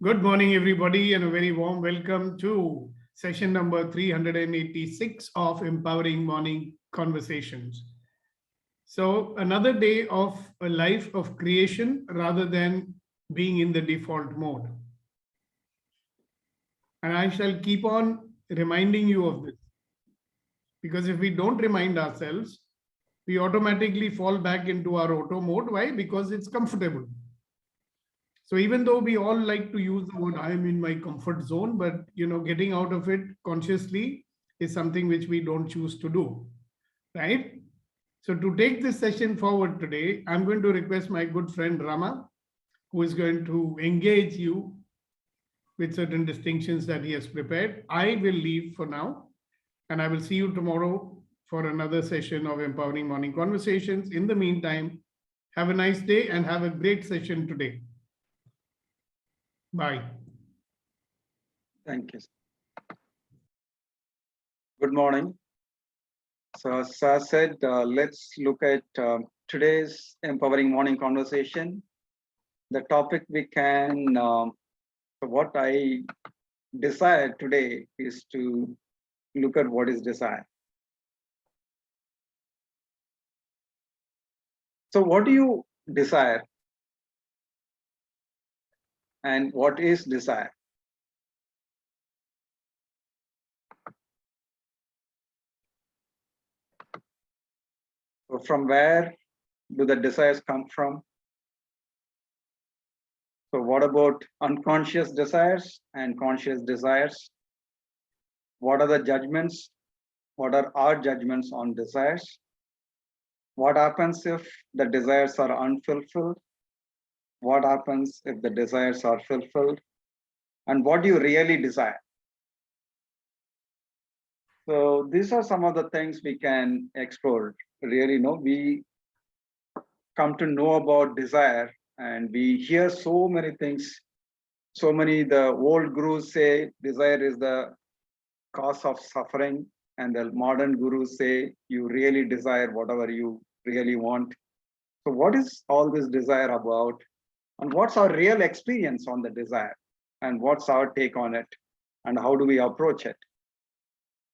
Good morning, everybody, and a very warm welcome to session number 386 of Empowering Morning Conversations. So, another day of a life of creation rather than being in the default mode. And I shall keep on reminding you of this because if we don't remind ourselves, we automatically fall back into our auto mode. Why? Because it's comfortable. So even though we all like to use the word I am in my comfort zone, but getting out of it consciously is something which we don't choose to do, right? So to take this session forward today, I'm going to request my good friend Rama, who is going to engage you with certain distinctions that he has prepared. I will leave for now, and I will see you tomorrow for another session of Empowering Morning Conversations. In the meantime, have a nice day and have a great session today. Bye. Thank you. Good morning. So as I said, let's look at today's empowering morning conversation. The topic what I desire today is to look at what is desire. So what do you desire? And what is desire? So from where do the desires come from? So what about unconscious desires and conscious desires? What are the judgments? What are our judgments on desires? What happens if the desires are unfulfilled? What happens if the desires are fulfilled? And what do you really desire? So these are some of the things we can explore. Really, we come to know about desire and we hear so many things. The old gurus say desire is the cause of suffering, and the modern gurus say you really desire whatever you really want. So what is all this desire about? And what's our real experience on the desire? And what's our take on it? And how do we approach it?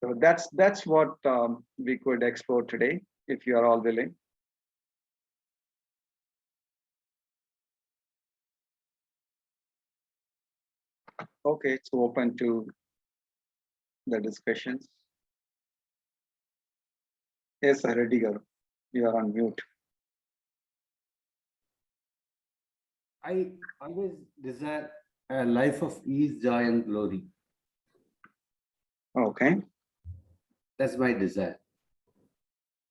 So that's what we could explore today, if you are all willing. Okay, it's open to the discussions. Yes, Reddy Garu, you are on mute. I always desire a life of ease, joy, and glory. Okay. That's my desire.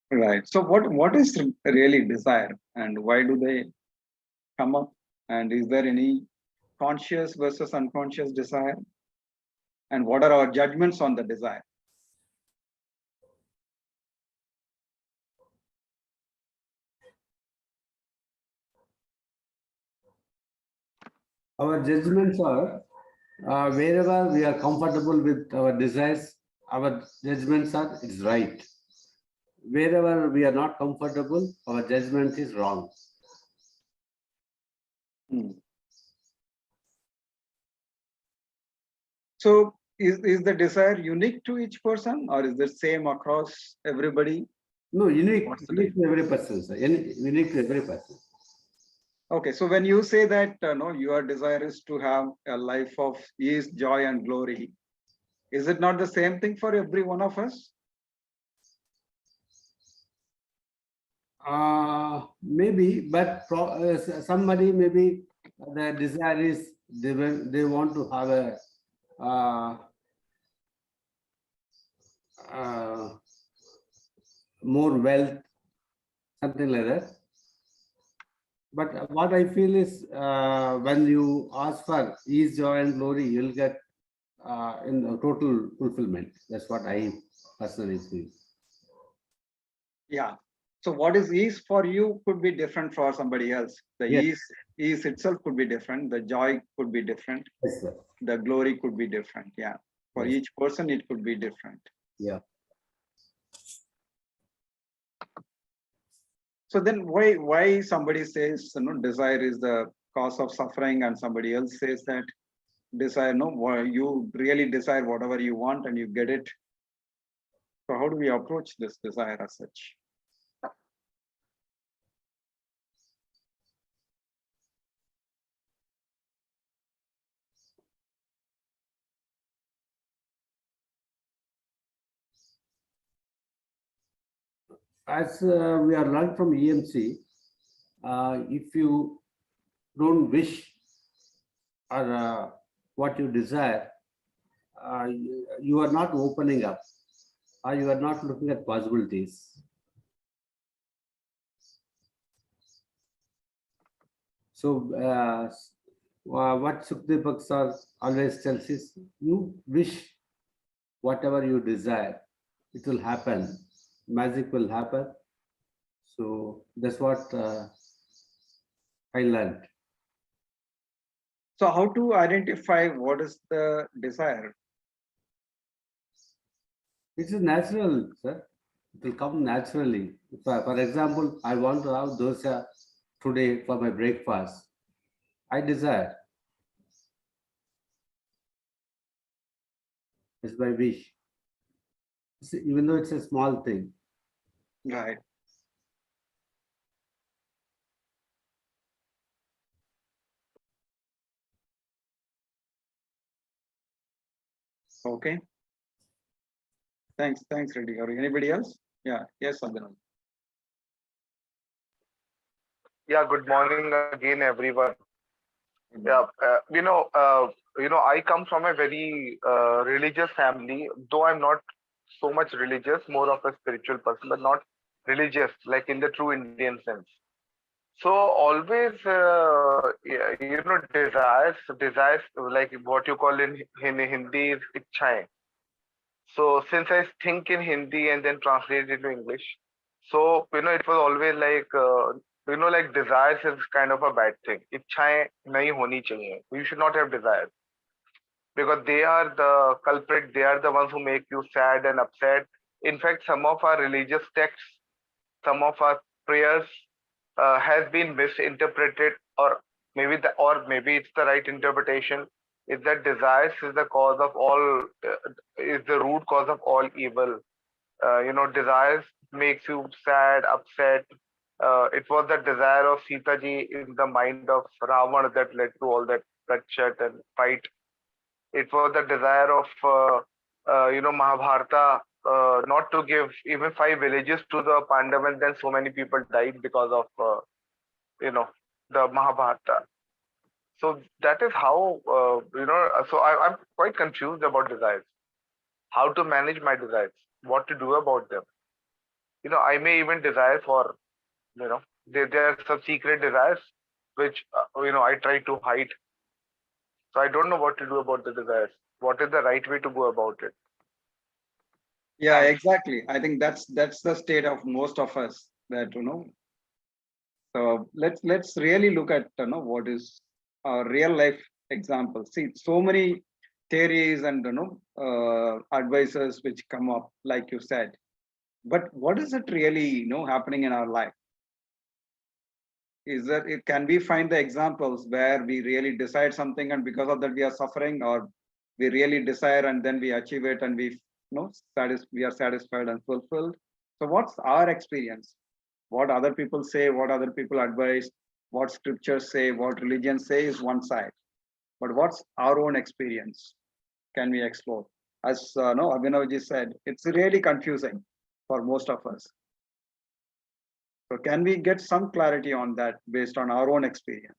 Right. So what is really desire, and why do they come up? And is there any conscious versus unconscious desire? And what are our judgments on the desire? Our judgments are wherever we are comfortable with our desires, our judgments are it's right. Wherever we are not comfortable, our judgment is wrong. So is the desire unique to each person, or is the same across everybody? No, unique to every person, sir. Unique to every person. Okay, so when you say that your desire is to have a life of ease, joy, and glory, is it not the same thing for every one of us? Maybe, but somebody maybe the desire is they want to have a more wealth, something like that. But what I feel is when you ask for ease, joy, and glory, you'll get in the total fulfillment. That's what I personally feel. Yeah. So what is ease for you could be different for somebody else. The Yes. ease itself could be different. The joy could be different. Yes, sir. The glory could be different. Yeah. For Yes. each person, it could be different. Yeah. So then why somebody says desire is the cause of suffering and somebody else says that desire, no, you really desire whatever you want and you get it. So how do we approach this desire as such? As we are learned from EMC, if you don't wish or what you desire, you are not opening up, or you are not looking at possibilities. So what Sukhdev sir always tells is, you wish whatever you desire, it will happen. Magic will happen. So that's what I learned. So how to identify what is the desire? It is natural, sir. It will come naturally. For example, I want to have dosa today for my breakfast. I desire. It's my wish. Even though it's a small thing. Right. Okay. Thanks, Reddy. Or anybody else? Yeah, yes, Abhinav. Yeah, good morning again, everyone. Yeah, I come from a very religious family, though I'm not so much religious, more of a spiritual person, but not religious, like in the true Indian sense. So always, desires, like what you call in Hindi is ichhaएं. So since I think in Hindi and then translate it to English, so it was always like like desires is kind of a bad thing. इच्छाएं नहीं होनी चाहिए. You should not have desires because they are the culprit. They are the ones who make you sad and upset. In fact, some of our religious texts, some of our prayers has been misinterpreted, or maybe it's the right interpretation. Is that desires is the cause of all, is the root cause of all evil. Desires makes you sad, upset. It was the desire of Sita ji in the mind of Ravana that led to all that bloodshed and fight. It was the desire of Mahabharata not to give even 5 villages to the Pandavas, then so many people died because of the Mahabharata. So that is how so I'm quite confused about desires, how to manage my desires, what to do about them. I may even desire for there are some secret desires which I try to hide. So I don't know what to do about the desires. What is the right way to go about it? Yeah, Thanks. exactly. I think that's the state of most of us, that So let's really look at what is a real life example. See, so many theories and advices which come up, like you said. But what is it really happening in our life? Is that can we find the examples where we really decide something and because of that we are suffering, or we really desire and then we achieve it and we we are satisfied and fulfilled? So what's our experience? What other people say, what other people advise, what scriptures say, what religion say is one side. But what's our own experience? Can we explore? As Abhinavji said, it's really confusing for most of us. So can we get some clarity on that based on our own experience?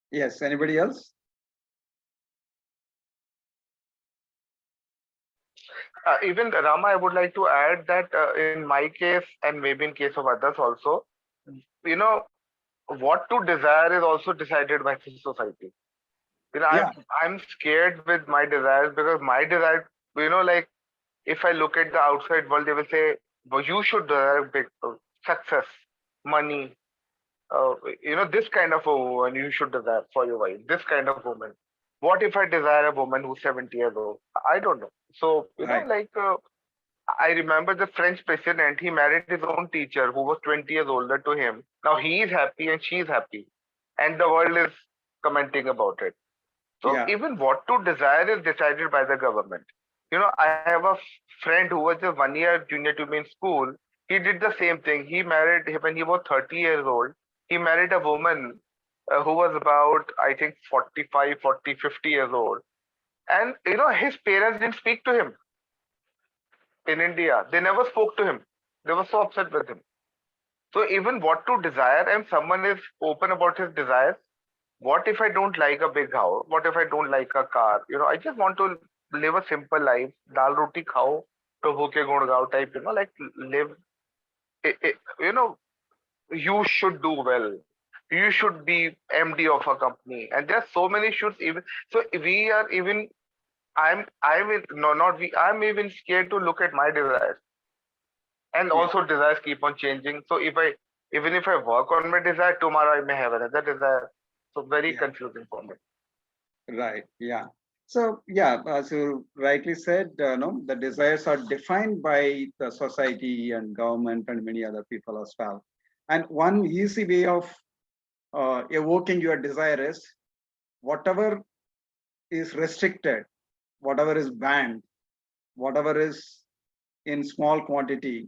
Yes, anybody else? Even Rama, I would like to add that in my case and maybe in case of others also, what to desire is also decided by the society. You know, Yeah. I'm scared with my desires because my desire, you know, like if I look at the outside world, they will say, well, you should desire big success, money, you know, this kind of a woman you should desire for your wife, this kind of woman. What if I desire a woman who's 70 years old? I don't know. So, you know, Right. like I remember the French president, he married his own teacher who was 20 years older to him. Now he is happy and she is happy. And the world is commenting about it. So Yeah. even what to desire is decided by the government. You know, I have a friend who was just 1 year junior to me in school. He did the same thing. He married when he was 30 years old. He married a woman who was about, I think, 45, 40, 50 years old. And, you know, his parents didn't speak to him in India. They never spoke to him. They were so upset with him. So even what to desire, and someone is open about his desires. What if I don't like a big house? What if I don't like a car? You know, I just want to live a simple life. Dal roti khao, prabhu ke gun gao type, you know, like live, you know, you should do well. You should be MD of a company. And there are so many shoots even. So we are even, no, not we, I'm even scared to look at my desires. And Yeah. also desires keep on changing. So even if I work on my desire, tomorrow I may have another desire. So very Yeah. confusing for me. Right. Yeah. So yeah, as you rightly said, no, the desires are defined by the society and government and many other people as well. And one easy way of evoking your desire is whatever is restricted, whatever is banned, whatever is in small quantity.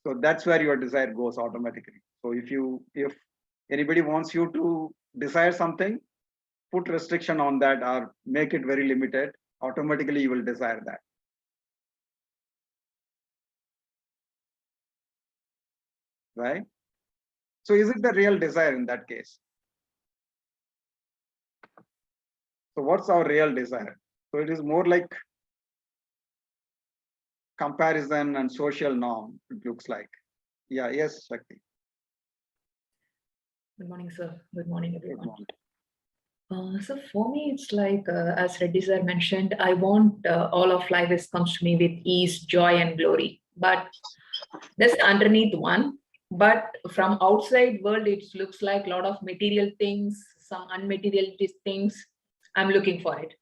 So that's where your desire goes automatically. So if anybody wants you to desire something, put restriction on that or make it very limited, automatically you will desire that. Right? So is it the real desire in that case? So what's our real desire? So it is more like comparison and social norm, it looks like. Yeah, yes, Shakti. Good morning, sir. Good morning, Good everyone. morning. So for me, it's like, as Reddy sir mentioned, I want all of life is comes to me with ease, joy, and glory. But there's underneath one. But from outside world, it looks like a lot of material things, some unmaterialistic things. I'm looking for it.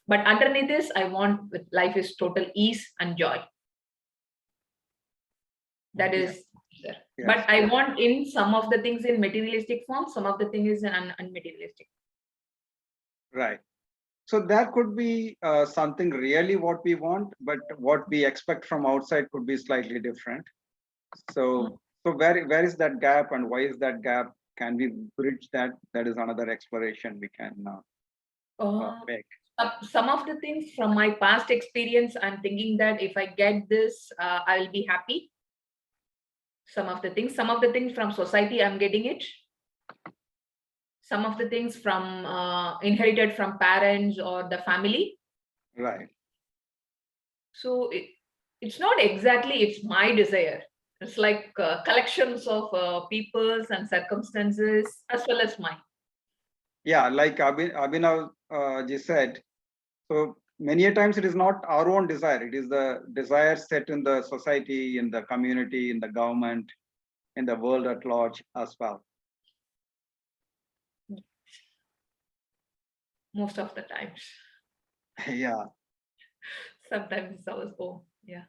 But underneath this, I want life is total ease and joy. That Yeah. is, sir. Yes. But I want in some of the things in materialistic form, some of the things in unmaterialistic. Right. So that could be something really what we want, but what we expect from outside could be slightly different. So where is that gap and why is that gap? Can we bridge that? That is another exploration we can make. Some of the things from my past experience, I'm thinking that if I get this, I'll be happy. Some of the things from society, I'm getting it. Some of the things from inherited from parents or the family. Right. So it's not exactly, it's my desire. It's like collections of people's and circumstances as well as mine. Yeah, like Abhinav ji said, so many a times it is not our own desire, it is the desire set in the society, in the community, in the government, in the world at large as well. Most of the times. Yeah. Sometimes it's always, oh, yeah.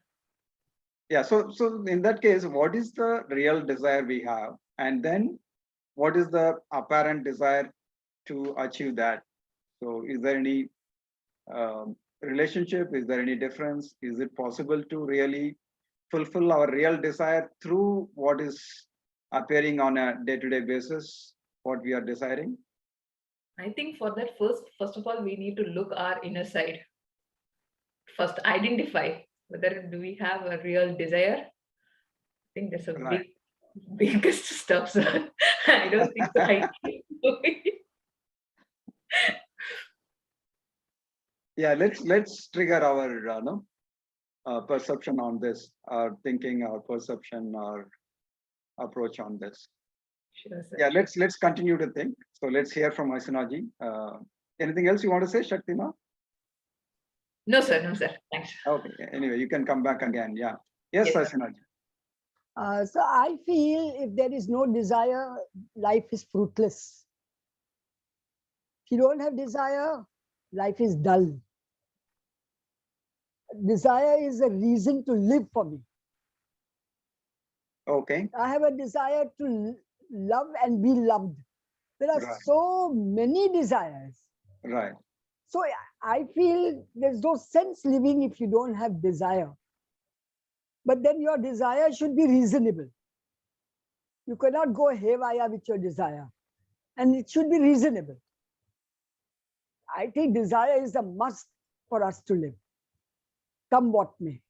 Yeah, so in that case, what is the real desire we have? And then what is the apparent desire to achieve that? So is there any relationship? Is there any difference? Is it possible to really fulfill our real desire through what is appearing on a day-to-day basis, what we are desiring? I think for that, first of all, we need to look our inner side. First, identify whether do we have a real desire. I think that's a Right. biggest stuff, sir. I don't think so. Yeah, let's trigger our perception on this, our thinking, our perception, our approach on this. Sure, sir. Yeah, let's continue to think. So let's hear from Asinaji. Anything else you want to say, Shaktima? No, sir. No, sir. Thanks. Okay, anyway, you can come back again. Yeah. Yes, Yes, sir. Asinaji. So I feel if there is no desire, life is fruitless. If you don't have desire, life is dull. Desire is a reason to live for me. Okay, I have a desire to love and be loved. There are Right. so many desires. right. So I feel there's no sense living if you don't have desire. But then your desire should be reasonable. You cannot go haywire with your desire. And it should be reasonable. I think desire is a must for us to live, come what may.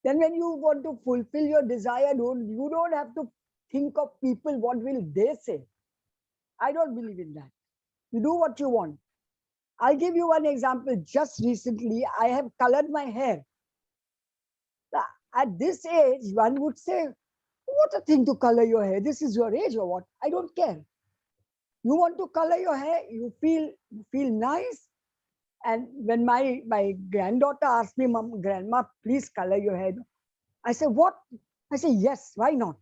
Then when you want to fulfill your desire, you don't have to think of people, what will they say? I don't believe in that. You do what you want. I'll give you one example. Just recently, I have colored my hair. At this age, one would say, what a thing to color your hair. This is your age or what? I don't care. You want to color your hair, you feel nice. And when my granddaughter asked me, Mom, Grandma, please color your hair. I said, what? I said, yes, why not?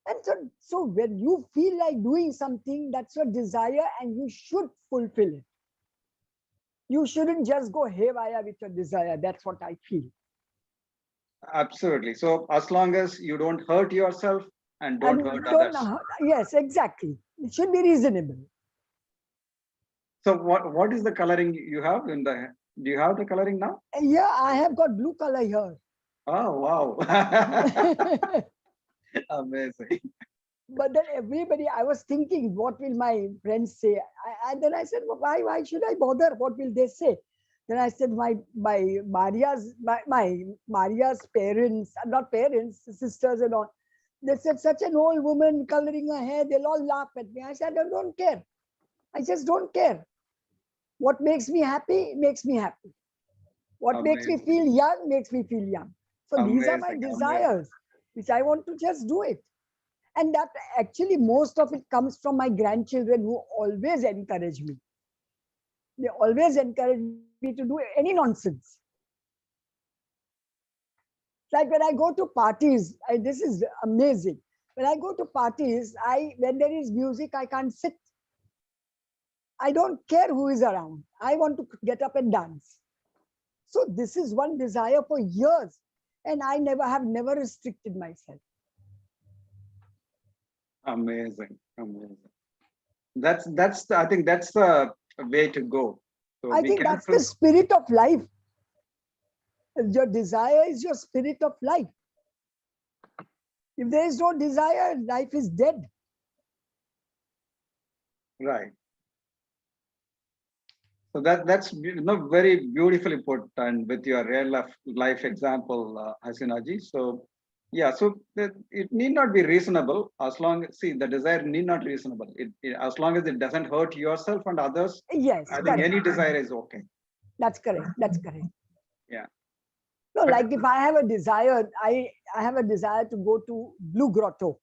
And so when you feel like doing something, that's your desire and you should fulfill it. You shouldn't just go haywire with your desire. That's what I feel. Absolutely. So as long as you don't hurt yourself and don't hurt others. Yes, exactly. It should be reasonable. So what is the coloring you have in the, do you have the coloring now? Yeah, I have got blue color here. Oh, wow. Amazing. But then everybody, I was thinking, what will my friends say? And then I said, well, why should I bother? What will they say? Then I said, my Maria's parents, not parents, sisters and all, they said, such an old woman coloring her hair, they'll all laugh at me. I said, I don't care. I just don't care. What makes me happy makes me happy. What makes me feel young makes me feel young. So these are my Amazing, desires, which I want to just do it. And that actually most of it comes from my grandchildren who always encourage me. They always encourage me to do any nonsense. Like when I go to parties, this is amazing. When I go to parties, when there is music, I can't sit. I don't care who is around. I want to get up and dance. So this is one desire for years. And I have never restricted myself. Amazing, amazing. I think that's the way to go. So I think that's the spirit of life. Your desire is your spirit of life. If there is no desire, life is dead. Right. So that's very beautifully put and with your real life example, Hasinaji. So yeah, so it need not be reasonable as long as, see, the desire need not be reasonable. As long as it doesn't hurt yourself and others. Yes, I think any desire is okay. That's correct. That's correct. Yeah. No, like if I have a desire, I have a desire to go to Blue Grotto.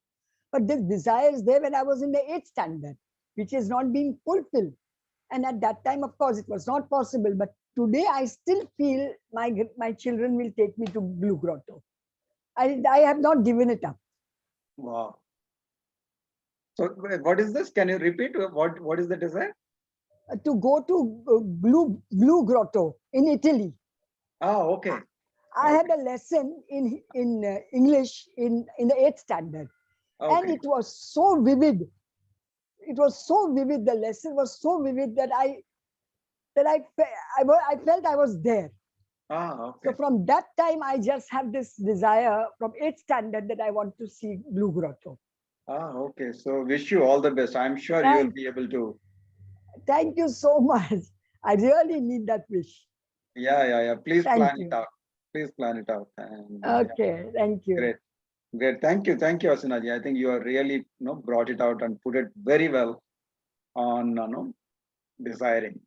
But this desire is there when I was in the 8th standard, which is not being fulfilled. And at that time, of course, it was not possible. But today, I still feel my children will take me to Blue Grotto. I have not given it up. Wow. So what is this? Can you repeat? What is the desire? To go to Blue Grotto in Italy. Oh, okay. I had a lesson in English in the 8th standard. Okay. And it was so vivid. It was so vivid. The lesson was so vivid that I felt I was there. Ah, okay. So from that time, I just have this desire from 8th standard that I want to see Blue Grotto. Ah, okay. So wish you all the best. I'm sure you will be able to. Thank you so much. I really need that wish. Yeah. Please Thank plan you. it out. Please plan it out. And, Okay, thank you. Great. Thank you, Asinaji. I think you are really brought it out and put it very well on desiring.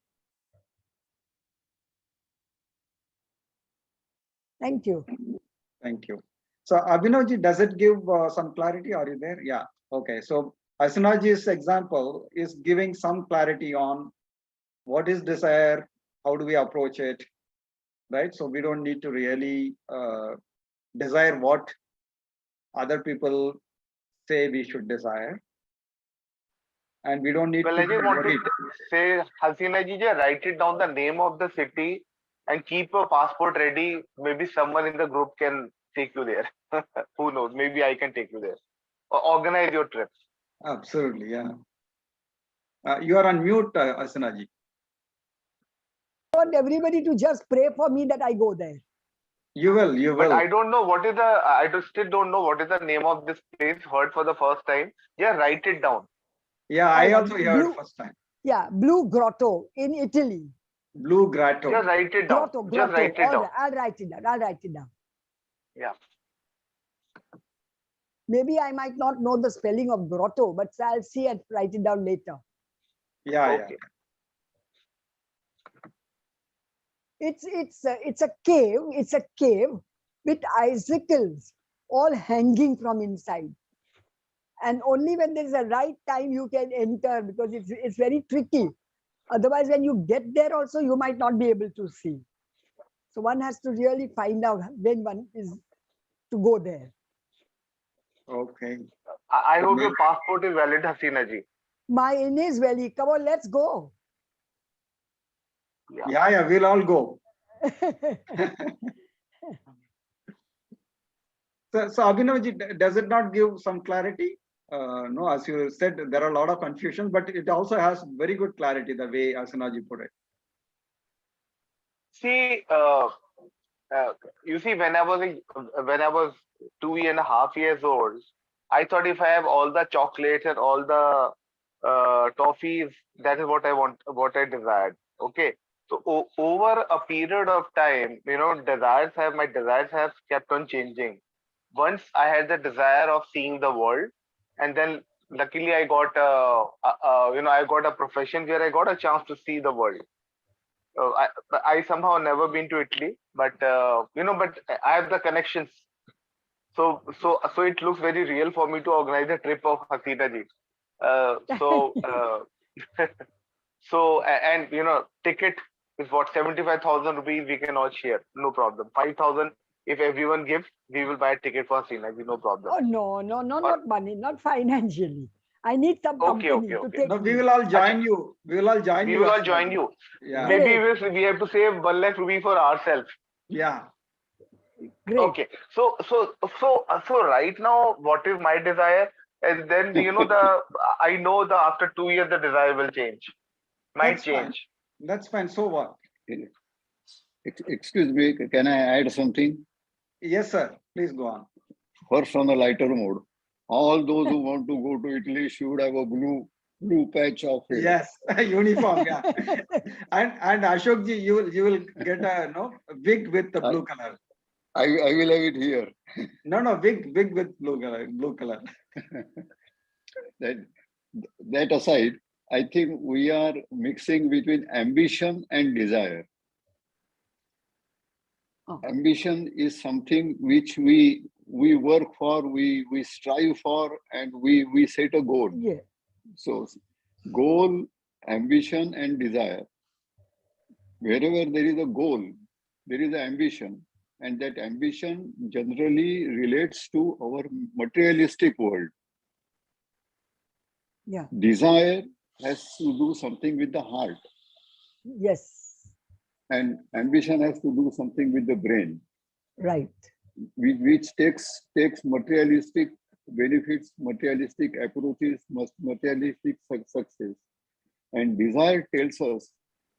Thank you. Thank you. So Abhinavji, does it give some clarity? Are you there? Yeah. Okay. So Asinaji's example is giving some clarity on what is desire, how do we approach it, right? So we don't need to really desire what other people say we should desire. And we don't need Well, to I be just want to worried. say, Hasina ji, just write it down the name of the city and keep a passport ready. Maybe someone in the group can take you there. Who knows? Maybe I can take you there. Or organize your trip. Absolutely, yeah. You are on mute, Asana ji. I want everybody to just pray for me that I go there. You will, you But will. I don't know what is the. Still don't know what is the name of this place. Heard for the first time. Yeah, write it down. Yeah, I yeah, also heard Blue- first time. Yeah, Blue Grotto in Italy. Blue Grotto. Just write it down. Grotto, Just Grotto. write it All down. right, I'll write it down. I'll write it down. Yeah. Maybe I might not know the spelling of grotto, but I'll see and write it down later. Yeah, Okay. It's a cave. It's a cave with icicles all hanging from inside. And only when there's a right time you can enter, because it's very tricky. Otherwise, when you get there also, you might not be able to see. So one has to really find out when one is to go there. yeah. Okay. I hope your passport is valid, Hasina ji. Mine is very, come on, let's go. Yeah, yeah, we'll all go. So Abhinav ji, does it not give some clarity? No, as you said, there are a lot of confusion, but it also has very good clarity the way Asana ji put it. See, you see, when I was 2.5 years old, I thought if I have all the chocolates and all the toffees, that is what I want, what I desired. Okay. So over a period of time, my desires have kept on changing. Once I had the desire of seeing the world, and then luckily I got I got a profession where I got a chance to see the world. I somehow never been to Italy, but but I have the connections. So it looks very real for me to organize a trip of Hasina ji. And ticket is what, 75,000 rupees we can all share, no problem. 5,000 if everyone gives, we will buy a ticket for Hasina ji, no problem. Oh, no, not money, not financially. I need some Okay, company okay, to okay. take No, we me. will all join you. We will all join We you. will all Asana join ji. you. Yeah. Maybe Great. we have to save 1 lakh rupee for ourselves. Yeah. Great. Okay, so right now, what is my desire? And then I know the after 2 years the desire will change, might That's fine. change. That's fine. So what? Excuse me, can I add something? Yes, sir. Please go on. First, on the lighter mode, all those who want to go to Italy should have a blue patch of it. Yes, uniform. Yeah. And Ashok ji, you will get a wig with the blue color. I will have it here. No, wig with blue color. That aside, I think we are mixing between ambition and desire. Oh. Ambition is something which we work for, we strive for, and we set a goal. Yeah. So goal, ambition, and desire. Wherever there is a goal, there is an ambition, and that ambition generally relates to our materialistic world. Yeah. Desire has to do something with the heart, Yes. and ambition has to do something with the brain, Right. which takes materialistic benefits, materialistic approaches, materialistic success. And desire tells us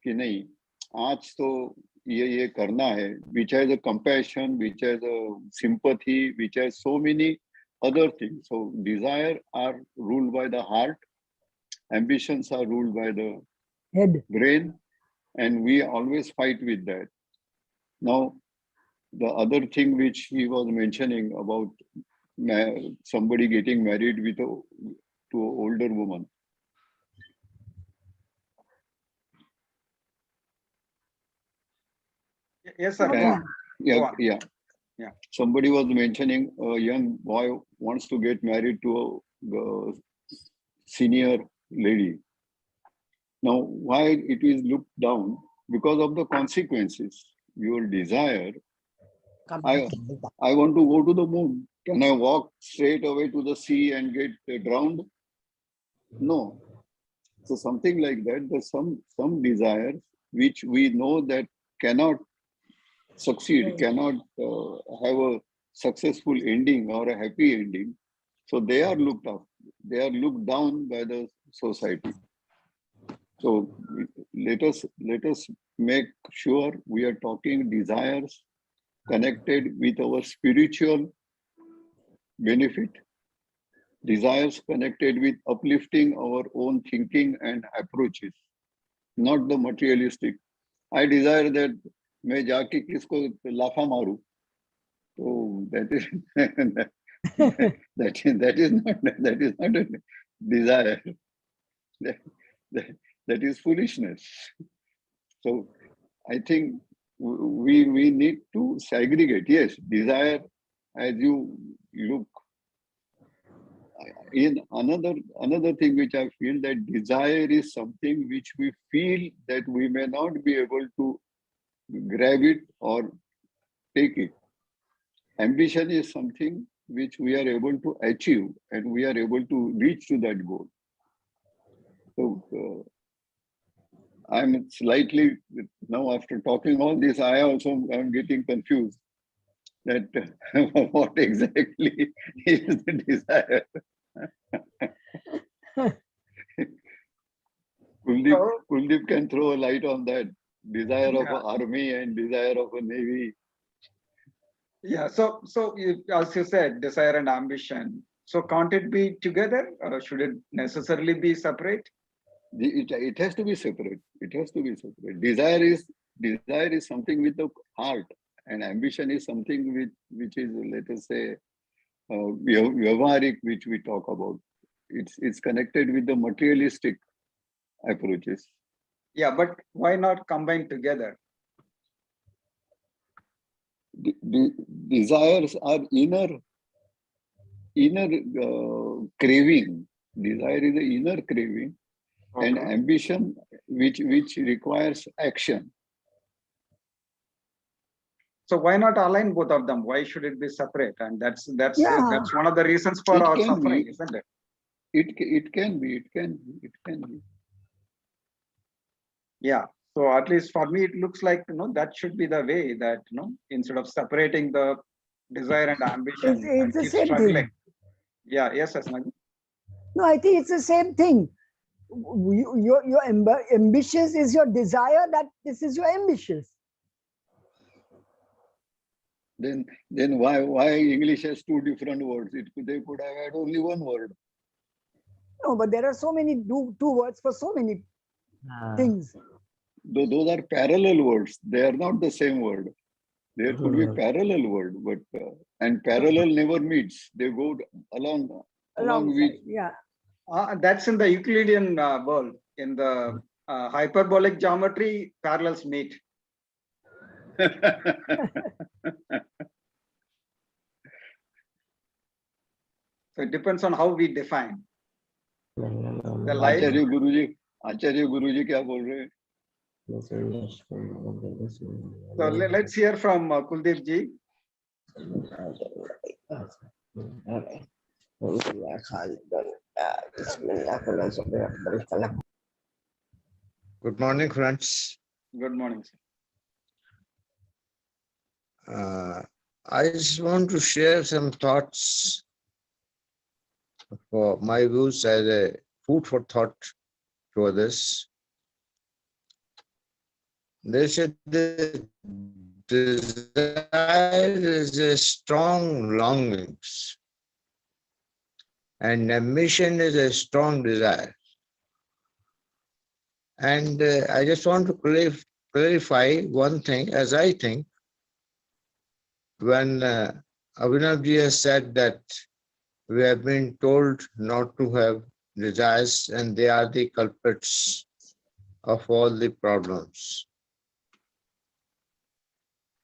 कि नहीं, आज तो ये करना है, which has a compassion, which has a sympathy, which has so many other things. So desire are ruled by the heart, ambitions are ruled by the Head. brain, and we always fight with that. Now, the other thing which he was mentioning about somebody getting married to an older woman. Yes, sir. Okay. Go on. Go on. Yeah. Somebody was mentioning a young boy wants to get married to a senior lady. Now, why it is looked down? Because of the consequences. Your desire, I want to go to the moon. Can I walk straight away to the sea and get drowned? No. So something like that, there's some desires which we know that cannot succeed, cannot have a successful ending or a happy ending. So they are looked up. They are looked down by the society. So let us make sure we are talking desires connected with our spiritual benefit, desires connected with uplifting our own thinking and approaches, not the materialistic. I desire that मैं जाके किसको लाफा मारूं, so that is that is not a desire. That is foolishness. So I think we need to segregate. Yes, desire, as you look in another thing which I feel, that desire is something which we feel that we may not be able to grab it or take it. Ambition is something which we are able to achieve and we are able to reach to that goal. So I'm slightly, now after talking all this, I also am getting confused that what exactly is the desire. Kuldeep can throw a light on that. Desire of an army and desire of a navy. Yeah, so as you said, desire and ambition. So can't it be together, or should it necessarily be separate? It has to be separate. It has to be separate. Desire is something with the heart, and ambition is something which is, let us say, vyavaharik, which we talk about. It's connected with the materialistic approaches. Yeah, but why not combine together? The desires are inner craving. Desire is the inner craving, and ambition which requires action. So why not align both of them? Why should it be separate? And that's one of the reasons for our suffering, isn't it? It can be. Yeah. So at least for me, it looks like that should be the way, that instead of separating the desire and ambition, It's and the keep same struggling. thing. Yeah. Yes, Asnagi. No, I think it's the same thing. Your ambitious is your desire, that this is your ambitious. Then why English has two different words? They could have had only one word. No, but there are so many two words for so many things. Those are parallel words. They are not the same word. There could be parallel word, but and parallel never meets. They go along with. Yeah. That's in the Euclidean world. In the hyperbolic geometry, parallels meet. So it depends on how we define the life. Acharya Guruji क्या बोल रहे हैं? So let's hear from Kuldeep ji. Good morning, friends. Good morning, sir. I just want to share some thoughts for my views as a food for thought to others. They said the desire is a strong longings, and ambition is a strong desire. And I just want to clarify one thing, as I think, when Abhinavji has said that we have been told not to have desires and they are the culprits of all the problems.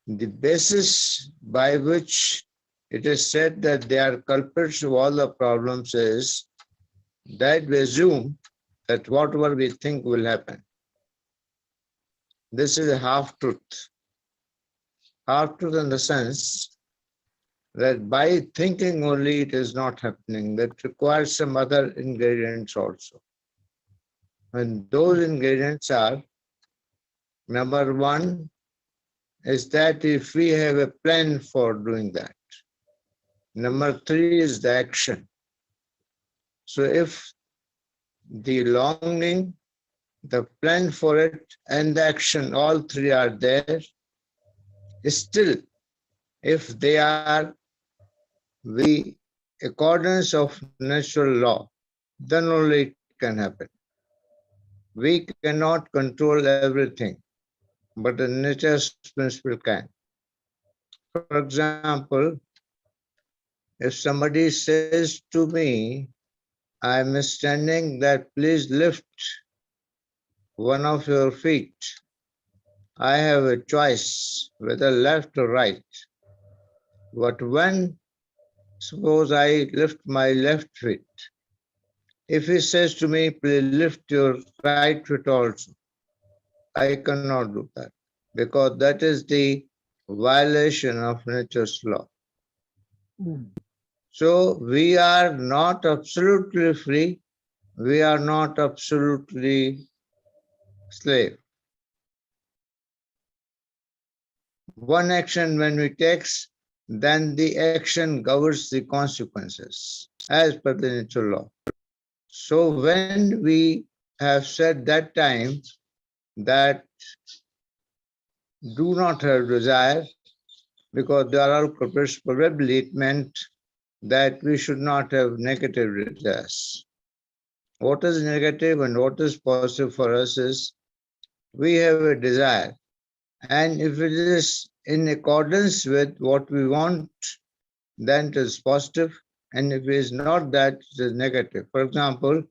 The basis by which it is said that they are culprits of all the problems is that we assume that whatever we think will happen. This is a half-truth. Half-truth in the sense that by thinking only it is not happening. That requires some other ingredients also. And those ingredients are, number one, is that if we have a plan for doing that. Number three is the action. So if the longing, the plan for it, and the action, all three are there, still, if they are the accordance of natural law, then only it can happen. We cannot control everything, but the nature's principle can. For example, if somebody says to me, I am standing that please lift one of your feet, I have a choice whether left or right. But when, suppose I lift my left foot, if he says to me, please lift your right foot also, I cannot do that because that is the violation of nature's law. So we are not absolutely free. We are not absolutely slave. One action when we take, then the action governs the consequences as per the natural law. So when we have said that time that do not have desire, because there are culprits, probably it meant that we should not have negative desires. What is negative and what is positive for us is we have a desire, and if it is in accordance with what we want, then it is positive, and if it is not that, it is negative. For example,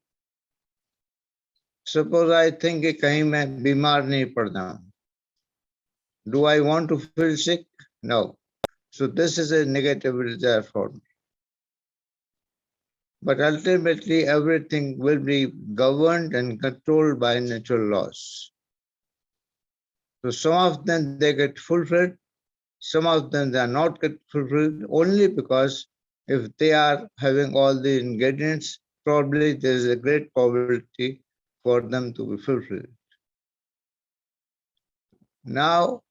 suppose I think कि कहीं मैं बीमार नहीं पड़ता हूँ. Do I want to feel sick? No. So this is a negative desire for me. But ultimately, everything will be governed and controlled by natural laws. So some of them they get fulfilled, some of them they are not get fulfilled only because if they are having all the ingredients, probably there is a great probability for them to be fulfilled. Now,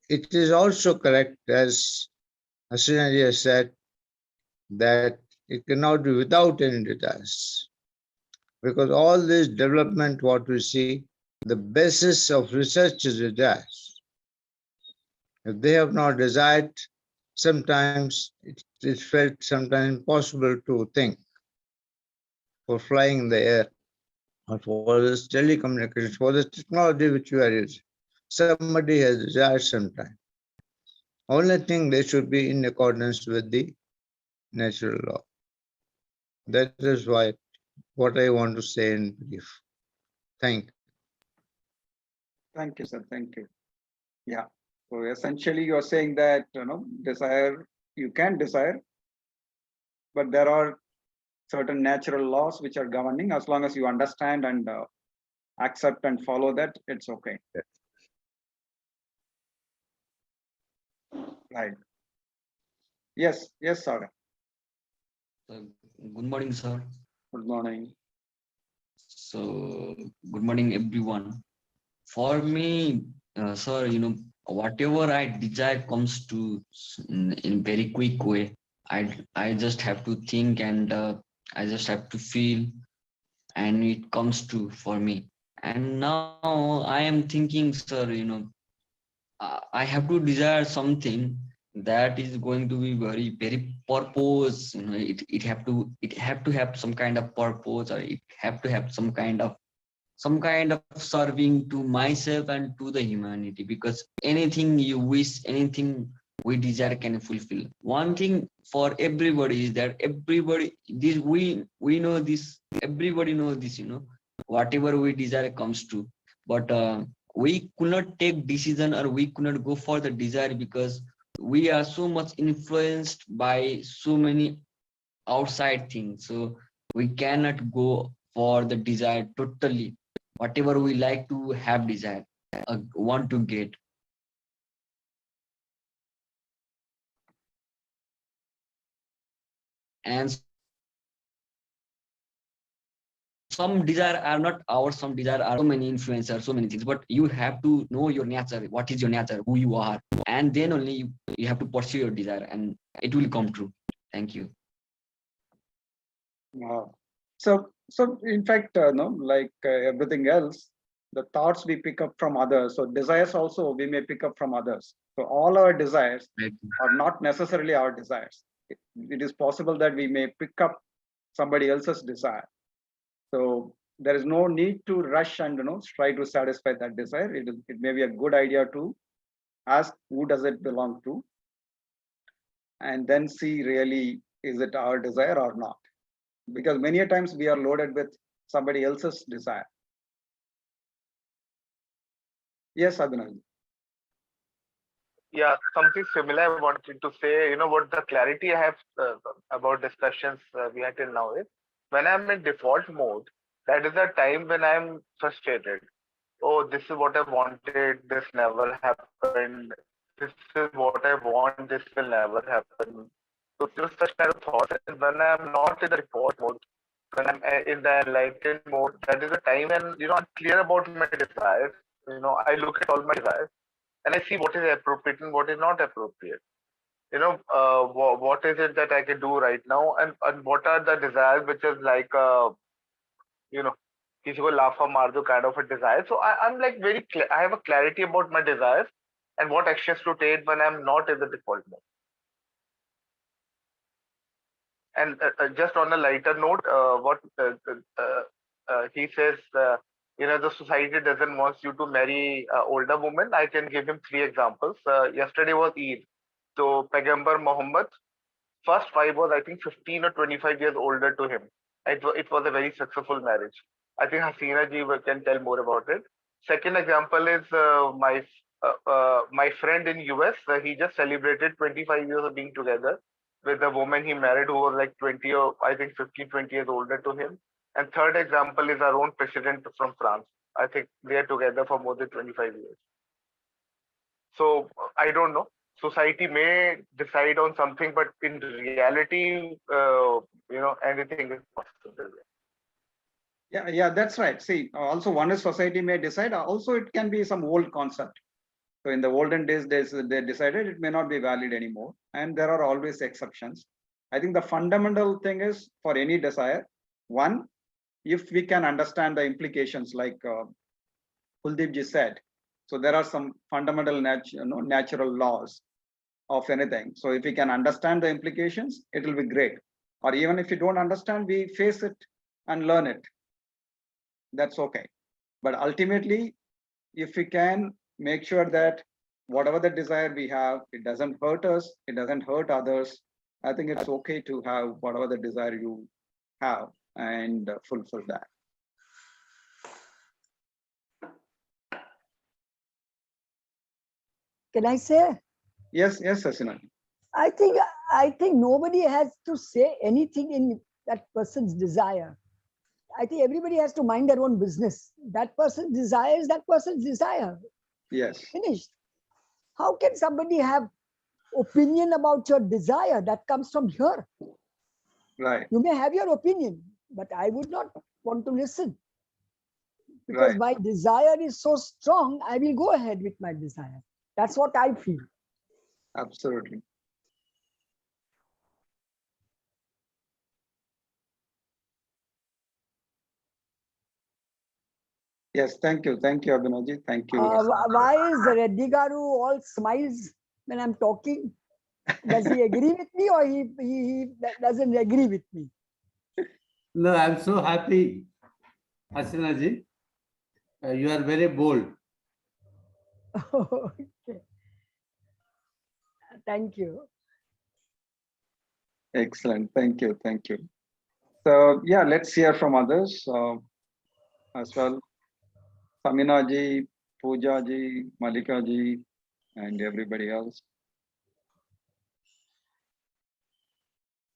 it is also correct, as Hasinaji has said, that it cannot be without any desires. Because all this development, what we see, the basis of research is desires. If they have not desired, sometimes it is felt sometimes impossible to think for flying in the air or for this telecommunications, for this technology which we are using. Somebody has desired sometime. Only thing they should be in accordance with the natural law. That is why what I want to say in brief. Thank you. Thank you, sir. Thank you. Yeah. So essentially, you're saying that desire, you can desire, but there are certain natural laws which are governing. As long as you understand and accept and follow that, it's okay. Right. Yes. Yes, sir. Good morning, sir. Good morning. So, good morning, everyone. For me, sir, whatever I desire comes to in very quick way. I just have to think and I just have to feel, and it comes to for me. And now I am thinking, sir, I have to desire something that is going to be very purpose. It have to have some kind of purpose, or it have to have some kind of serving to myself and to the humanity, because anything you wish, anything we desire can fulfill. One thing for everybody is that we know this, everybody knows this, whatever we desire comes true. But we could not take decision, or we could not go for the desire, because we are so much influenced by so many outside things. So we cannot go for the desire totally. Whatever we like to have desire, want to get. And some desire are not ours, some desire are so many influencers, so many things, but you have to know your nature, what is your nature, who you are, and then only you have to pursue your desire and it will come true. Thank you. So in fact, no, like everything else, the thoughts we pick up from others. So desires also we may pick up from others. So all our desires Right. are not necessarily our desires. It is possible that we may pick up somebody else's desire. So there is no need to rush and try to satisfy that desire. It may be a good idea to ask who does it belong to, and then see really is it our desire or not. Because many a times we are loaded with somebody else's desire. Yes, Abhinav. Yeah, something similar I wanted to say. What the clarity I have about discussions we had till now is when I'm in default mode, that is the time when I'm frustrated. Oh, this is what I wanted, this never happened. This is what I want, this will never happen. So just such kind of thoughts. And when I'm not in the default mode, when I'm in the enlightened mode, that is the time when I'm clear about my desires. I look at all my desires and I see what is appropriate and what is not appropriate. What is it that I can do right now, and what are the desires which is like किसी को लाफा मार दो kind of a desire. So I'm like I have a clarity about my desires and what actions to take when I'm not in the default mode. And just on a lighter note, what he says, the society doesn't want you to marry older women. I can give him 3 examples. Yesterday was Eid. So Paigambar Muhammad, first wife was I think 15 or 25 years older to him. It was a very successful marriage. I think Hasina ji can tell more about it. Second example is my friend in US. He just celebrated 25 years of being together with a woman he married who was like 20 or I think 15, 20 years older to him. And third example is our own president from France. I think they are together for more than 25 years. So I don't know. Society may decide on something, but in reality, anything is possible. Yeah, that's right. See, also one is society may decide. Also, it can be some old concept. So in the olden days, they decided it may not be valid anymore, and there are always exceptions. I think the fundamental thing is for any desire, one, if we can understand the implications, like Kuldeep ji said. So there are some fundamental natural laws of anything. So if we can understand the implications, it will be great. Or even if you don't understand, we face it and learn it. That's okay. But ultimately, if we can make sure that whatever the desire we have, it doesn't hurt us, it doesn't hurt others, I think it's okay to have whatever the desire you have and fulfill that. Can I say? Yes, Hasina. I think nobody has to say anything in that person's desire. I think everybody has to mind their own business. That person's desire is that person's desire. Yes. Finished. How can somebody have opinion about your desire? That comes from here. Right. You may have your opinion, but I would not want to listen. Because Right. my desire is so strong, I will go ahead with my desire. That's what I feel. Absolutely. Yes, thank you, Abhinavji. Thank you. Why is Reddy Garu all smiles when I'm talking? Does he agree with me or he doesn't agree with me? No, I'm so happy, Hasina ji. You are very bold. Okay. Thank you. Excellent. Thank you. So yeah, let's hear from others as well. Samina ji, Pooja ji, Malika ji, and everybody else.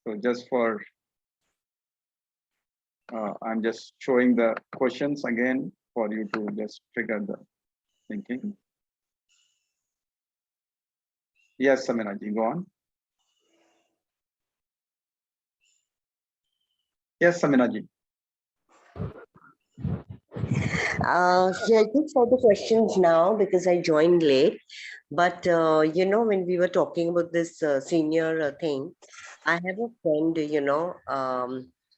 So just for I'm just showing the questions again for you to just trigger the thinking. Yes, Saminaji, go on. Yes, Saminaji. Yeah, I just saw the questions now because I joined late. But when we were talking about this senior thing, I have a friend,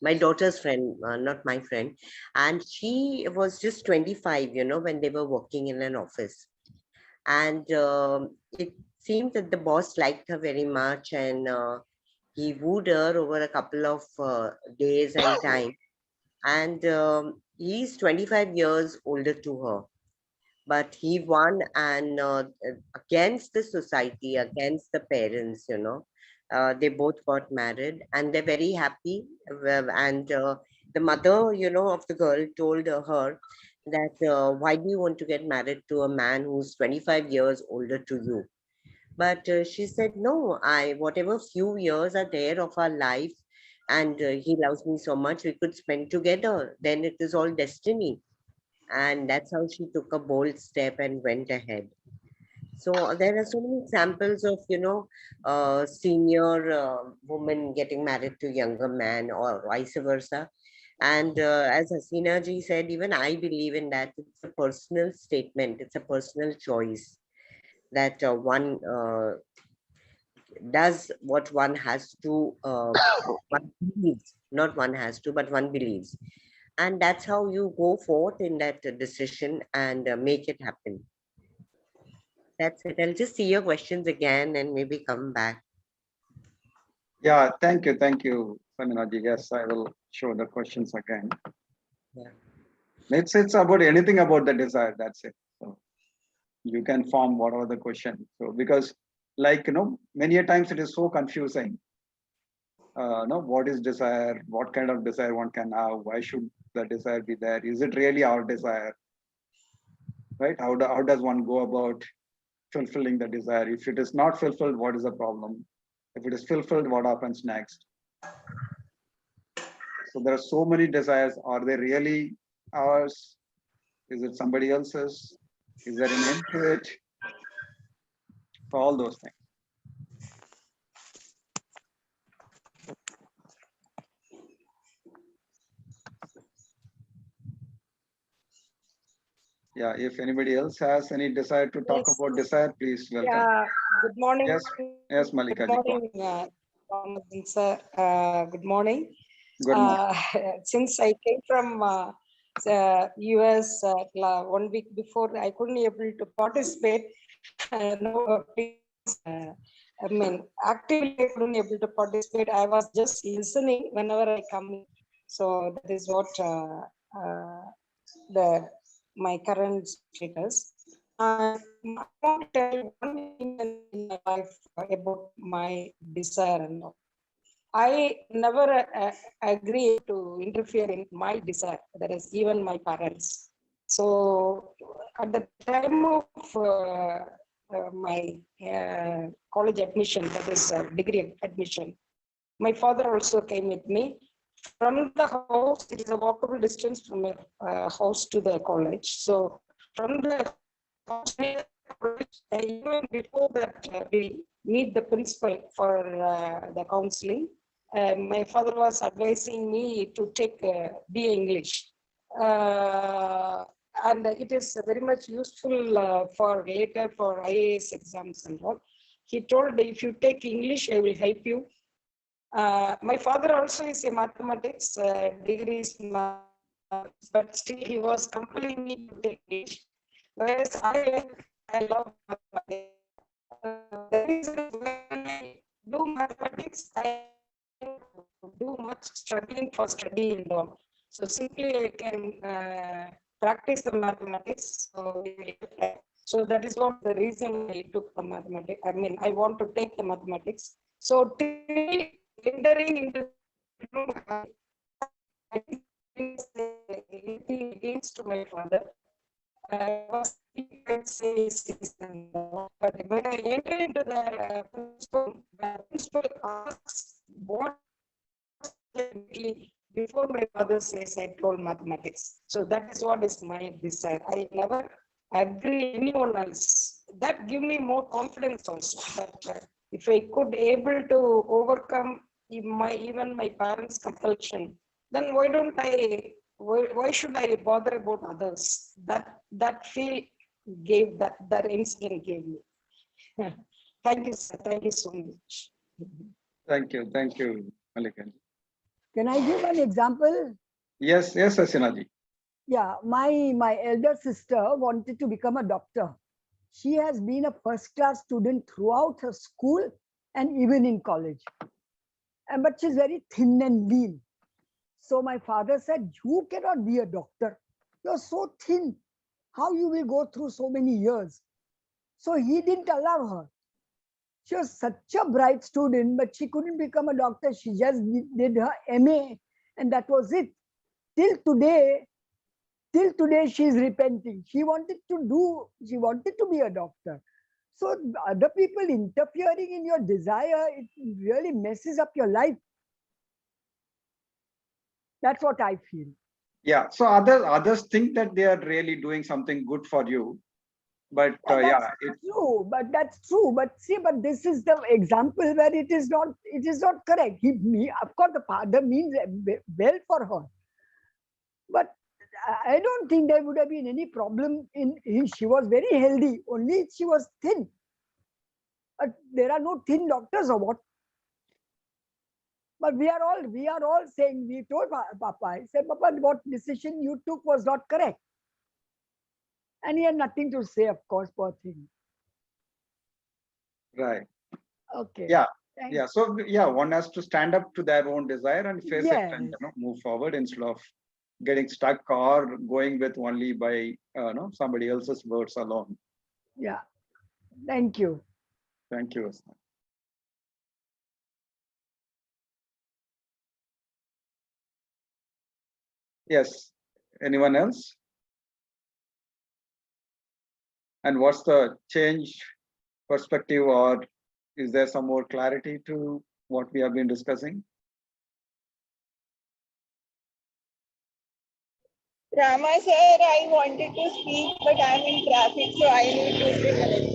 my daughter's friend, not my friend, and she was just 25, when they were working in an office. And it seemed that the boss liked her very much, and he wooed her over a couple of days and time. And he's 25 years older to her, but he won, and against the society, against the parents, they both got married and they're very happy. And the mother, of the girl told her that why do you want to get married to a man who's 25 years older to you? But she said, no, whatever few years are there of our life, and he loves me so much, we could spend together, then it is all destiny. And that's how she took a bold step and went ahead. So there are so many examples of, senior women getting married to younger man or vice versa. And as Hasina ji said, even I believe in that. It's a personal statement. It's a personal choice that one does what one has to, one believes, not one has to, but one believes. And that's how you go forth in that decision and make it happen. That's it. I'll just see your questions again and maybe come back. Yeah, thank you, Saminaji. Yes, I will show the questions again. Yeah. It's about anything about the desire. That's it. So you can form whatever the question. So because, like, many a times it is so confusing. What is desire? What kind of desire one can have? Why should the desire be there? Is it really our desire? Right? How does one go about fulfilling the desire? If it is not fulfilled, what is the problem? If it is fulfilled, what happens next? So there are so many desires. Are they really ours? Is it somebody else's? Is there an end to it? So all those things. Yeah, if anybody else has any desire to talk Yes. about desire, please welcome. Yeah, good morning. Yes, Malika ji. Good morning, Ramadan sir. Good morning. Good morning. Since I came from US 1 week before, I couldn't able to participate. No, please, actively I couldn't able to participate. I was just listening whenever I come. So that is what my current status. I want to tell one thing in my life about my desire and all. I never agree to interfere in my desire. That is even my parents. So at the time of my college admission, that is degree admission, my father also came with me. From the house, it is a walkable distance from a house to the college. So from the house, even before that, we meet the principal for the counseling. My father was advising me to take BA English. And it is very much useful for later for IAS exams and all. He told, if you take English, I will help you. My father also is a mathematics degree, but still he was compelling me to take English. Whereas I love mathematics. The reason is when I do mathematics, I do much struggling for studying long. So simply I can practice the mathematics. So that is what the reason I took the mathematics. I mean, I want to take the mathematics. So till entering into against to my father. I was but when I entered into the principal asks what before my father says I told mathematics. So that is what is my desire. I never agree anyone else. That give me more confidence also. That if I could able to overcome even my parents' compulsion, then why don't I? Why should I bother about others? That feel gave that instinct gave me. Thank you, sir. Thank you so much. Thank you, Malikan. Can I give an example? Yes, Asinaji. Yeah, my elder sister wanted to become a doctor. She has been a first-class student throughout her school and even in college. But she's very thin and lean. So my father said, you cannot be a doctor. You're so thin. How you will go through so many years? So he didn't allow her. She was such a bright student, but she couldn't become a doctor. She just did her MA, and that was it. Till today, she's repenting. She wanted to be a doctor. So other people interfering in your desire, it really messes up your life. That's what I feel. Yeah. So others think that they are really doing something good for you, but True. But that's true. But see, but this is the example where it is not correct. Of course, the father means well for her, but I don't think there would have been any problem she was very healthy, only she was thin. But there are no thin doctors or what? But we are all saying, we told Papa, I said, Papa, what decision you took was not correct. And he had nothing to say, of course, poor thing. right. Okay. Yeah. Thanks. Yeah. So one has to stand up to their own desire and face it and Yes. move forward instead of getting stuck or going with only by somebody else's words alone. Yeah. Thank you. Thank you, Asna. Yes. Anyone else? And what's the change perspective, or is there some more clarity to what we have been discussing? Rama sir, I wanted to speak, but I'm in traffic, so I need 2-3 minutes.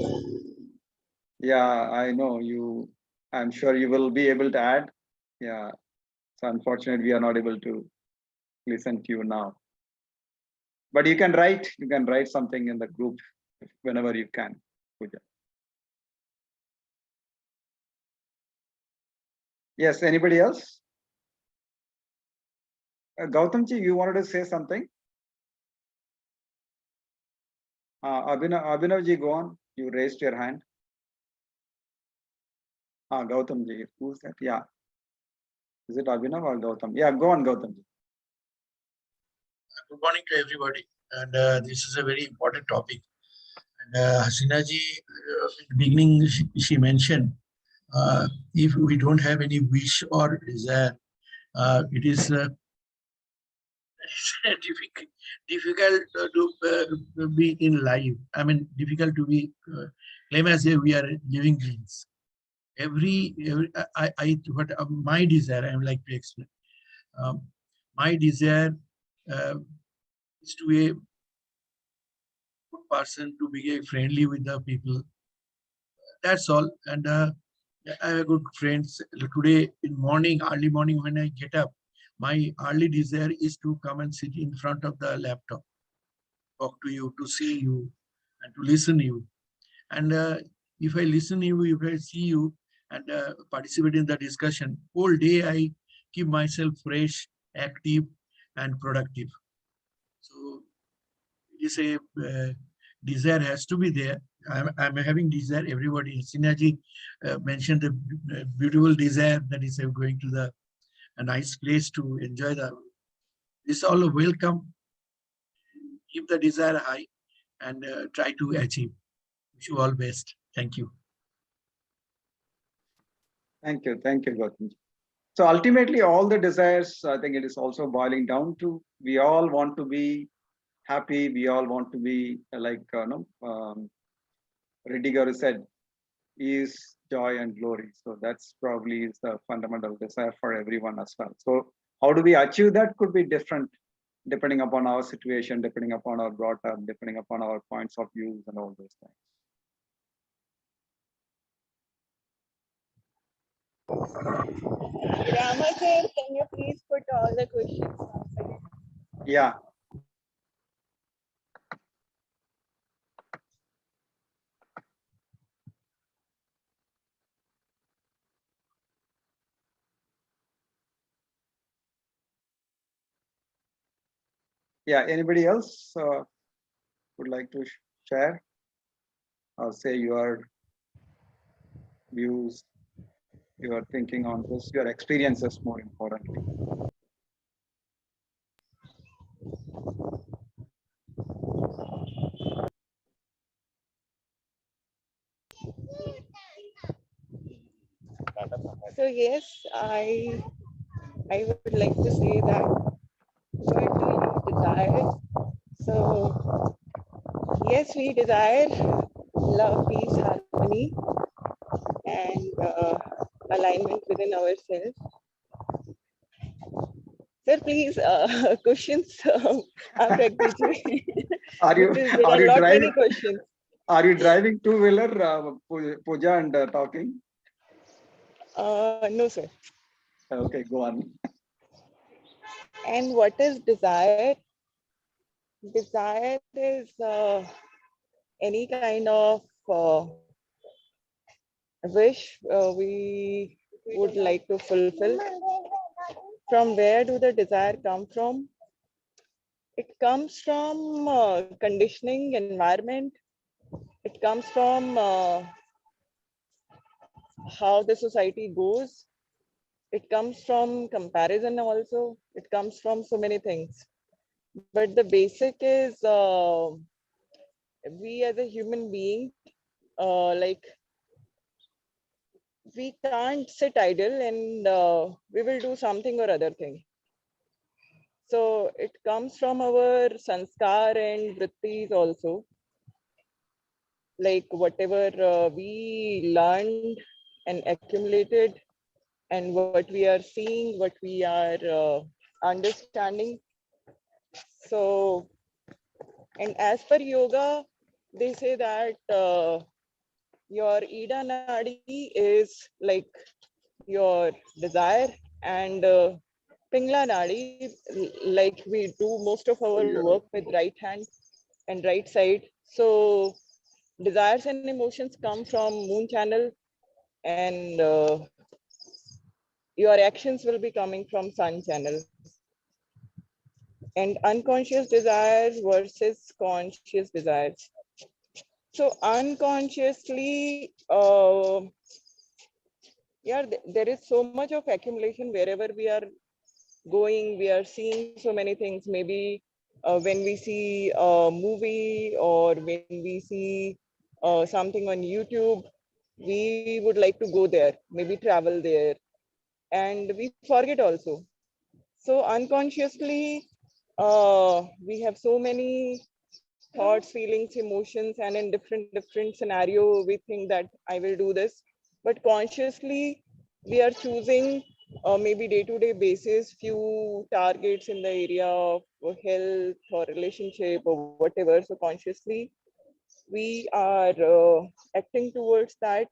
Yeah, I know you. I'm sure you will be able to add. Yeah. It's unfortunate we are not able to listen to you now. But you can write something in the group whenever you can. Pooja. Yes, anybody else? Gautamji, you wanted to say something? Abhinavji, go on. You raised your hand. Gautamji, who's that? Yeah. Is it Abhinav or Gautam? Yeah, go on, Gautamji. Good morning to everybody. And this is a very important topic. And Hasina ji, in the beginning, she mentioned if we don't have any wish or desire, it is difficult to be in life. I mean, difficult to be claim as if we are living beings. What my desire, I would like to explain. My desire is to be a good person, to be friendly with the people. That's all. And I have good friends. Today in morning, early morning, when I get up, my early desire is to come and sit in front of the laptop, talk to you, to see you, and to listen to you. And if I listen to you, if I see you, and participate in the discussion, whole day I keep myself fresh, active, and productive. So it is a desire has to be there. I'm having desire. Everybody, Sinaji mentioned the beautiful desire that is going to a nice place to enjoy the. This all welcome. Keep the desire high and try to achieve. Wish you all best. Thank you. Thank you, Gautam. So ultimately, all the desires, I think it is also boiling down to, we all want to be happy. We all want to be like Reddy Garu said, ease, joy, and glory. So that's probably is the fundamental desire for everyone as well. So How do we achieve that could be different depending upon our situation, depending upon our brought up, depending upon our points of views and all those things. Rama sir, can you please put all the questions once again? Yeah. Yeah, anybody else would like to share or say your views, your thinking on this, your experiences more importantly? So yes, I would like to say that what do you desire? So yes, we desire love, peace, harmony, and alignment within ourselves. Sir, please, questions आप रख दीजिए. Are you Because there are lot many questions. Are you driving two-wheeler, Pooja, and talking? No, sir. Okay, go on. And what is desire? Desire is any kind of wish we would like to fulfill. From where do the desire come from? It comes from conditioning, environment. It comes from how the society goes. It comes from comparison also. It comes from so many things. But the basic is we as a human being, like we can't sit idle and we will do something or other thing. So it comes from our sanskar and vrittis also. Like whatever we learned and accumulated and what we are seeing, what we are understanding. So, and as per yoga, they say that your Ida Nadi is like your desire, and Pingla Nadi, like we do most of our work with right hand and right side. So desires and emotions come from moon channel, and your actions will be coming from sun channel. And unconscious desires versus conscious desires. So unconsciously, yeah, there is so much of accumulation wherever we are going. We are seeing so many things. Maybe when we see a movie or when we see something on YouTube, we would like to go there, maybe travel there, and we forget also. So unconsciously, we have so many thoughts, feelings, emotions, and in different scenario, we think that I will do this. But consciously, we are choosing maybe day-to-day basis few targets in the area of health or relationship or whatever. So consciously, we are acting towards that.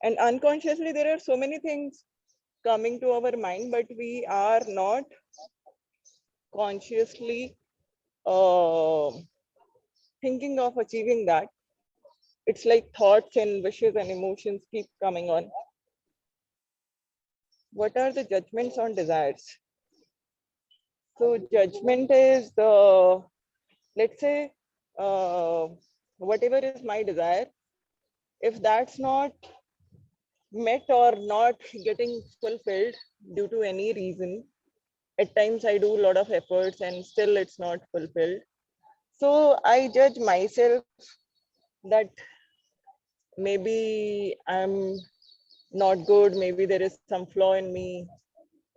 And unconsciously, there are so many things coming to our mind, but we are not consciously thinking of achieving that. It's like thoughts and wishes and emotions keep coming on. What are the judgments on desires? So judgment is the, let's say, whatever is my desire, if that's not met or not getting fulfilled due to any reason, at times I do a lot of efforts and still it's not fulfilled. So I judge myself that maybe I'm not good, maybe there is some flaw in me,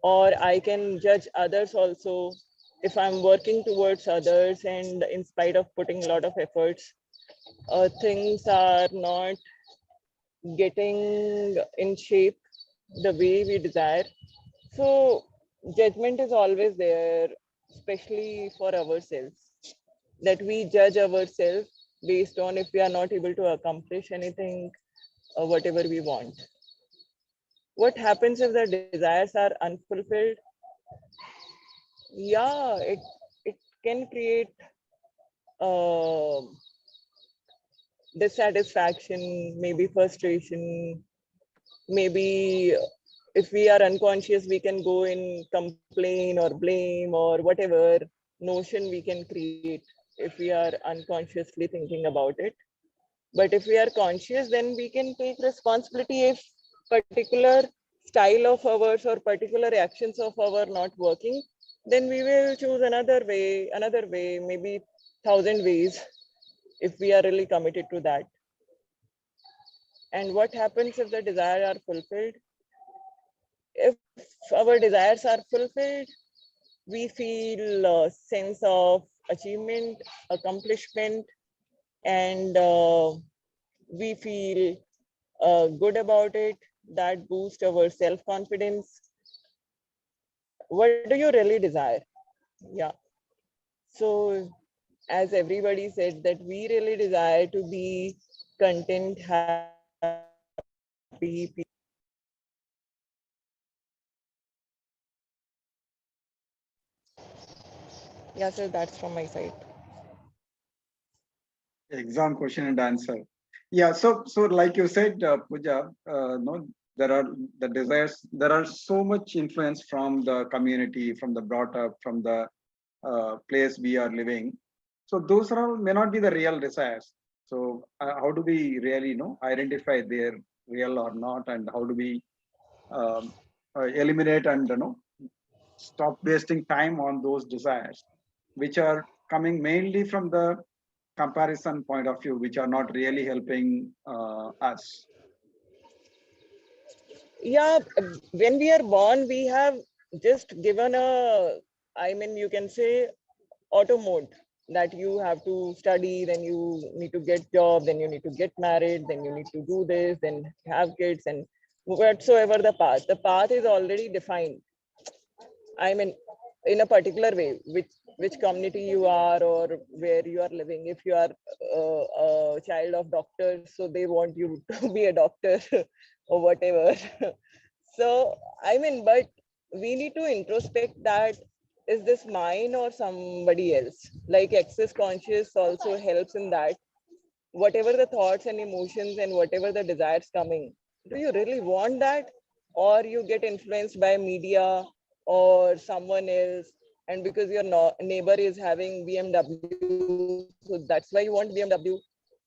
or I can judge others also if I'm working towards others and in spite of putting a lot of efforts, things are not getting in shape the way we desire. So judgment is always there, especially for ourselves, that we judge ourselves based on if we are not able to accomplish anything or whatever we want. What happens if the desires are unfulfilled? Yeah, it can create uh, dissatisfaction, maybe frustration, maybe if we are unconscious, we can go and complain or blame or whatever notion we can create if we are unconsciously thinking about it. But if we are conscious, then we can take responsibility if particular style of ours or particular actions of our not working, then we will choose another way, maybe 1,000 ways if we are really committed to that. And what happens if the desires are fulfilled? If our desires are fulfilled, we feel a sense of achievement, accomplishment, and we feel good about it. That boosts our self-confidence. What do you really desire? Yeah. So as everybody said, that we really desire to be content, happy. Yeah, so that's from my side. Exam question and answer. Yeah, so like you said, Pooja, no, there are the desires. There are so much influence from the community, from the brought up, from the place we are living. So those are may not be the real desires. So how do we really identify they're real or not, and how do we eliminate and stop wasting time on those desires, which are coming mainly from the comparison point of view, which are not really helping us. Yeah, when we are born, we have just given a, I mean, you can say auto mode, that you have to study, then you need to get job, then you need to get married, then you need to do this, then have kids, and whatsoever the path is already defined. I mean, in a particular way, which community you are or where you are living. If you are a child of doctors, so they want you to be a doctor or whatever. So, I mean, but we need to introspect that, is this mine or somebody else? Like access conscious also helps in that. Whatever the thoughts and emotions and whatever the desires coming, do you really want that? Or you get influenced by media or someone else, and because your neighbor is having BMW, so that's why you want BMW,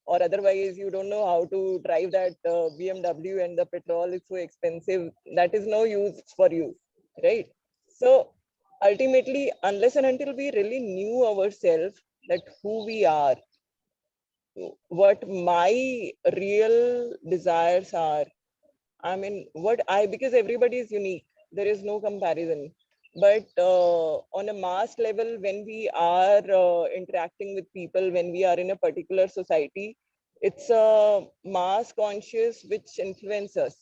or otherwise you don't know how to drive that BMW and the petrol is so expensive, that is no use for you, right? So ultimately, unless and until we really knew ourselves, that who we are, what my real desires are, I mean, because everybody is unique, there is no comparison. But on a mass level, when we are interacting with people, when we are in a particular society, it's a mass conscious which influence us.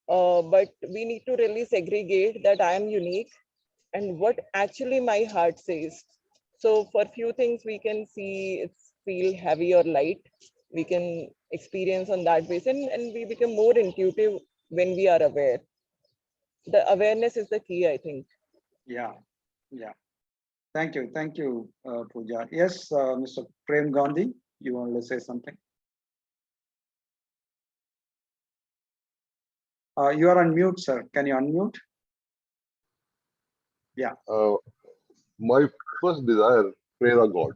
But we need to really segregate that I am unique and what actually my heart says. So for few things we can see it's feel heavy or light. We can experience on that basis, and we become more intuitive when we are aware. The awareness is the key, I think. Yeah, yeah. Thank you, Pooja. Yes, Mr. Prem Gandhi, you want to say something? You are on mute, sir. Can you unmute? Yeah. My first desire, pray the God.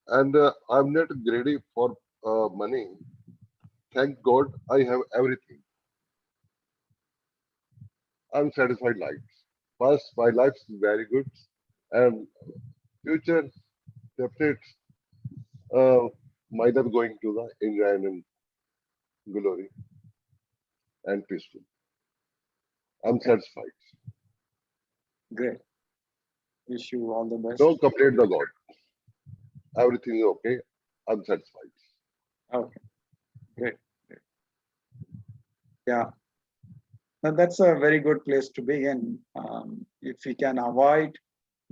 And I'm not greedy for money. Thank God I have everything. I'm satisfied life. First, my life is very good. And future, definite, might have going to the enjoyment, glory, and peaceful. I'm satisfied. Great. Wish you all the best. No complaint the God. Everything is okay. I'm satisfied. Okay. Great. Yeah. Now, that's a very good place to begin. If we can avoid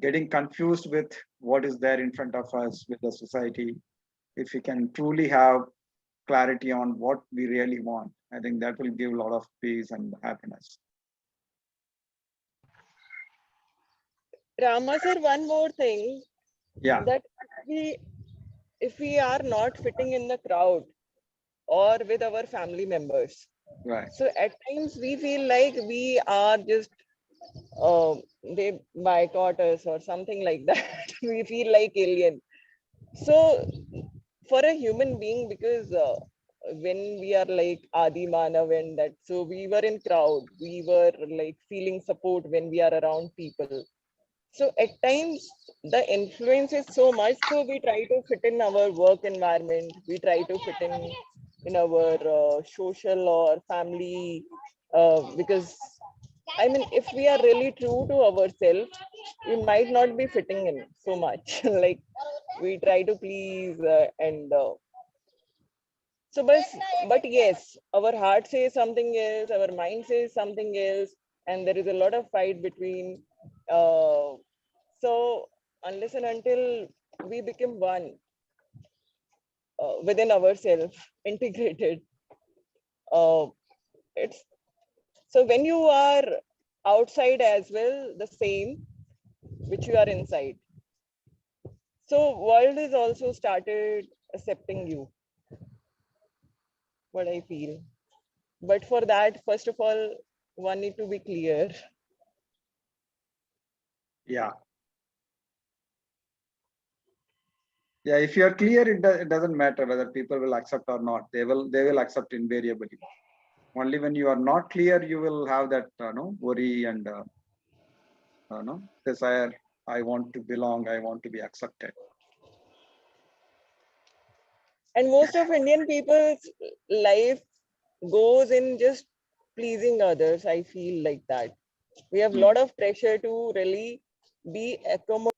getting confused with what is there in front of us with the society, if we can truly have clarity on what we really want, I think that will give a lot of peace and happiness. Rama sir, one more thing. Yeah. That if we are not fitting in the crowd or with our family members, Right. so at times we feel like we are just they boycott us or something like that. We feel like alien. So for a human being, because when we are like Adi Manav and that, so we were in crowd, we were like feeling support when we are around people. So at times the influence is so much, so we try to fit in our work environment, we try to fit in our social or family, because I mean, if we are really true to ourselves, we might not be fitting in so much. Like we try to please and so, but yes, our heart says something else, our mind says something else, and there is a lot of fight between. So unless and until we become one within ourselves, integrated, uh, it's so when you are outside as well, the same which you are inside. So world is also started accepting you. What I feel. But for that, first of all, one need to be clear. Yeah. Yeah, if you are clear, it doesn't matter whether people will accept or not. They will accept invariably. Only when you are not clear, you will have that worry and desire. I want to belong. I want to be accepted. And most of Indian people's life goes in just pleasing others. I feel like that. We have a lot of pressure to really be accommodating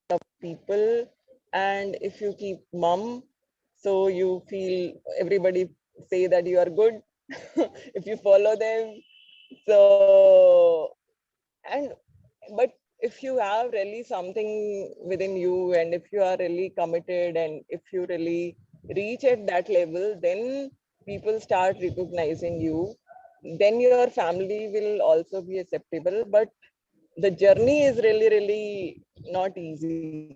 of people. And if you keep mum, so you feel everybody say that you are good. If you follow them. So, and but if you have really something within you, and if you are really committed, and if you really reach at that level, then people start recognizing you. Then your family will also be acceptable. But the journey is really not easy.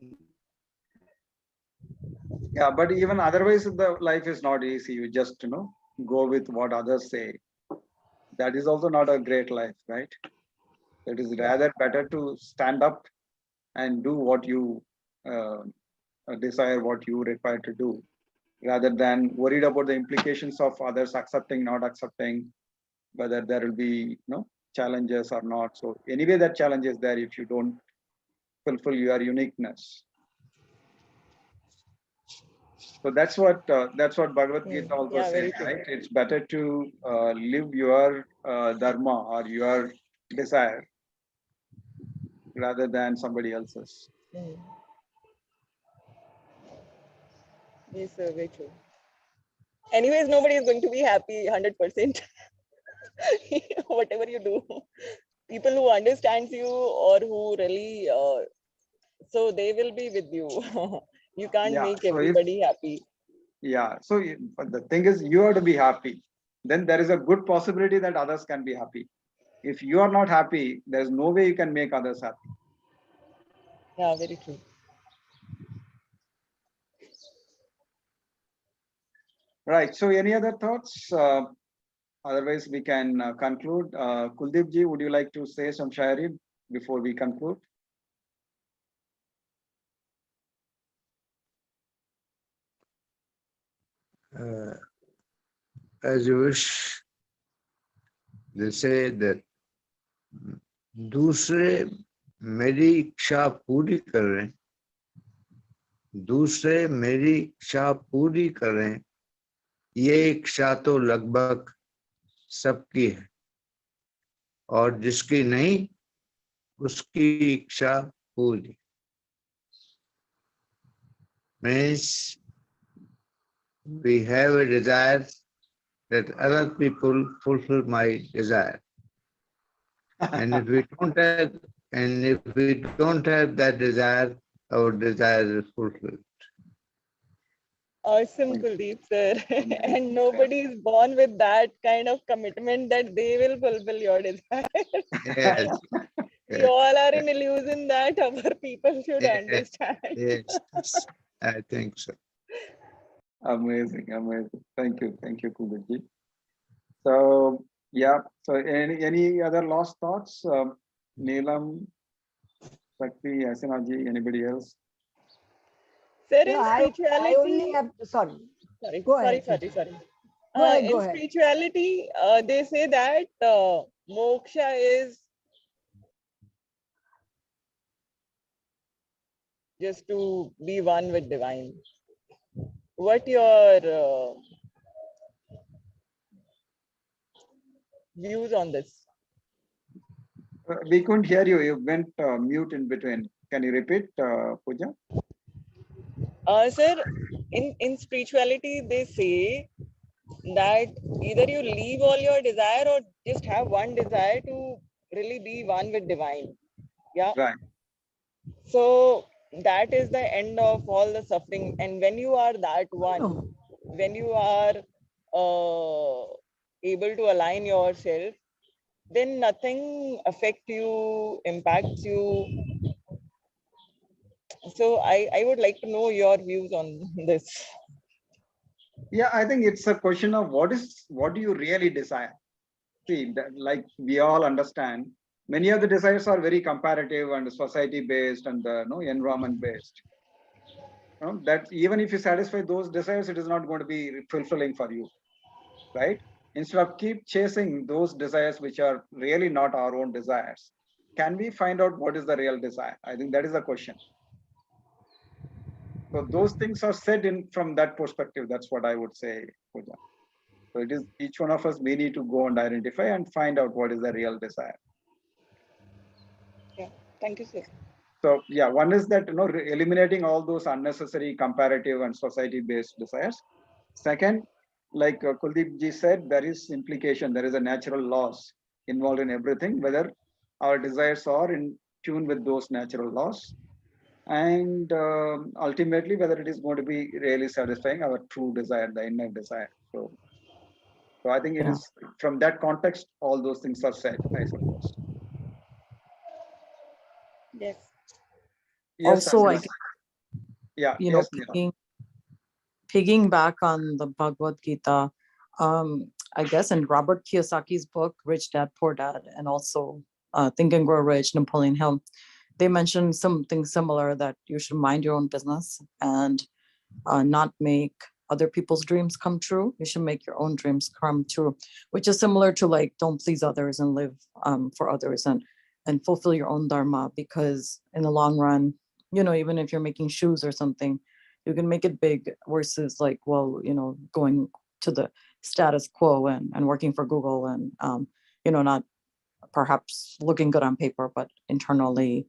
Yeah, but even otherwise, the life is not easy. You just go with what others say. That is also not a great life, right? It is rather better to stand up and do what you desire, what you require to do, rather than worried about the implications of others accepting, not accepting, whether there will be challenges or not. So anyway, that challenge is there if you don't fulfill your uniqueness. So that's what Bhagavad Gita also says, right? It's better to live your dharma or your desire rather than somebody else's. Yes, sir, very true. Anyways, nobody is going to be happy 100%. Whatever you do, people who understands you or who really, so they will be with you. You can't make everybody happy. Yeah. So the thing is, you have to be happy. Then there is a good possibility that others can be happy. If you are not happy, there's no way you can make others happy. Yeah, very true. Right. So any other thoughts? Otherwise, we can conclude. Kuldeep ji, would you like to say some shairi before we conclude? As you wish. They say that दूसरे मेरी इच्छा पूरी करें, दूसरे मेरी इच्छा पूरी करें, ये इच्छा तो लगभग सबकी है, और जिसकी नहीं उसकी इच्छा पूरी. Means we have a desire that other people fulfill my desire. And if we don't have, that desire, our desire is fulfilled. Awesome, Kuldeep sir. And nobody is born with that kind of commitment that they will fulfill your desire. Yes. We all are in illusion that our people should Yes. understand. Yes, I think so. Amazing, amazing. Thank you, Kuldeep. So yeah. So any other last thoughts? Neelam, Shakti, Asinaji, anybody else? Sir, in Yeah, I spirituality, only have, sorry. sorry, Go ahead. sorry. Go ahead, In go ahead. spirituality, they say that moksha is just to be one with divine. What your views on this? We couldn't hear you. You went mute in between. Can you repeat, Pooja? Sir, in spirituality, they say that either you leave all your desire or just have one desire to really be one with divine. Yeah. Right. So that is the end of all the suffering. And when you are that one, when you are able to align yourself, then nothing affects you, impacts you. So I would like to know your views on this. Yeah, I think it's a question of what do you really desire? See, that, like we all understand, many of the desires are very comparative and society based and environment based. That even if you satisfy those desires, it is not going to be fulfilling for you, right? Instead of keep chasing those desires which are really not our own desires, can we find out what is the real desire? I think that is the question. So those things are said in from that perspective. That's what I would say, Pooja. So it is each one of us, we need to go and identify and find out what is the real desire. Yeah, thank you, sir. So yeah, one is that eliminating all those unnecessary comparative and society-based desires. Second, like Kuldeep ji said, there is implication, there is a natural laws involved in everything, whether our desires are in tune with those natural laws, and ultimately whether it is going to be really satisfying our true desire, the inner desire. So I think it is from that context, all those things are said, I suppose. Yes. Yes. Also, Yeah. you Yes, know, pigging back on the Bhagavad Gita, I guess in Robert Kiyosaki's book, Rich Dad, Poor Dad, and also Think and Grow Rich, Napoleon Hill, they mentioned something similar, that you should mind your own business and not make other people's dreams come true. You should make your own dreams come true, which is similar to like, don't please others and live for others and fulfill your own dharma, because in the long run, even if you're making shoes or something, you can make it big versus like, well, going to the status quo and working for Google and, not perhaps looking good on paper, but internally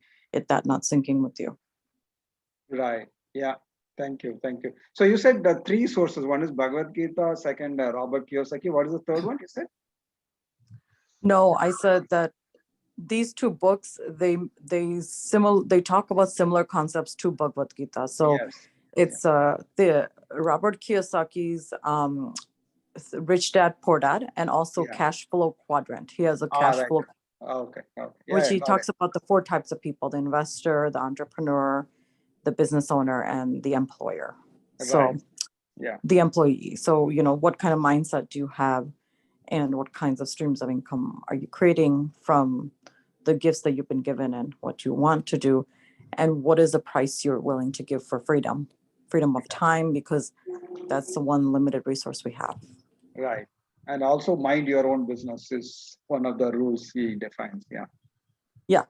that not syncing with you. Right. Yeah. Thank you. Thank you. So you said the three sources. One is Bhagavad Gita, second Robert Kiyosaki. What is the third one you said? No, I said that these two books, they talk about similar concepts to Bhagavad Gita. So it's the Robert Kiyosaki's Rich Dad, Poor Dad, and also Cash Flow Quadrant. He has a cash flow, Okay. which he talks about the four types of people: the investor, the entrepreneur, the business owner, and the employer. So the employee. So, what kind of mindset do you have, and what kinds of streams of income are you creating from the gifts that you've been given and what you want to do, and what is the price you're willing to give for freedom of time, because that's the one limited resource we have. Right. And also mind your own business is one of the rules he defines. Yeah.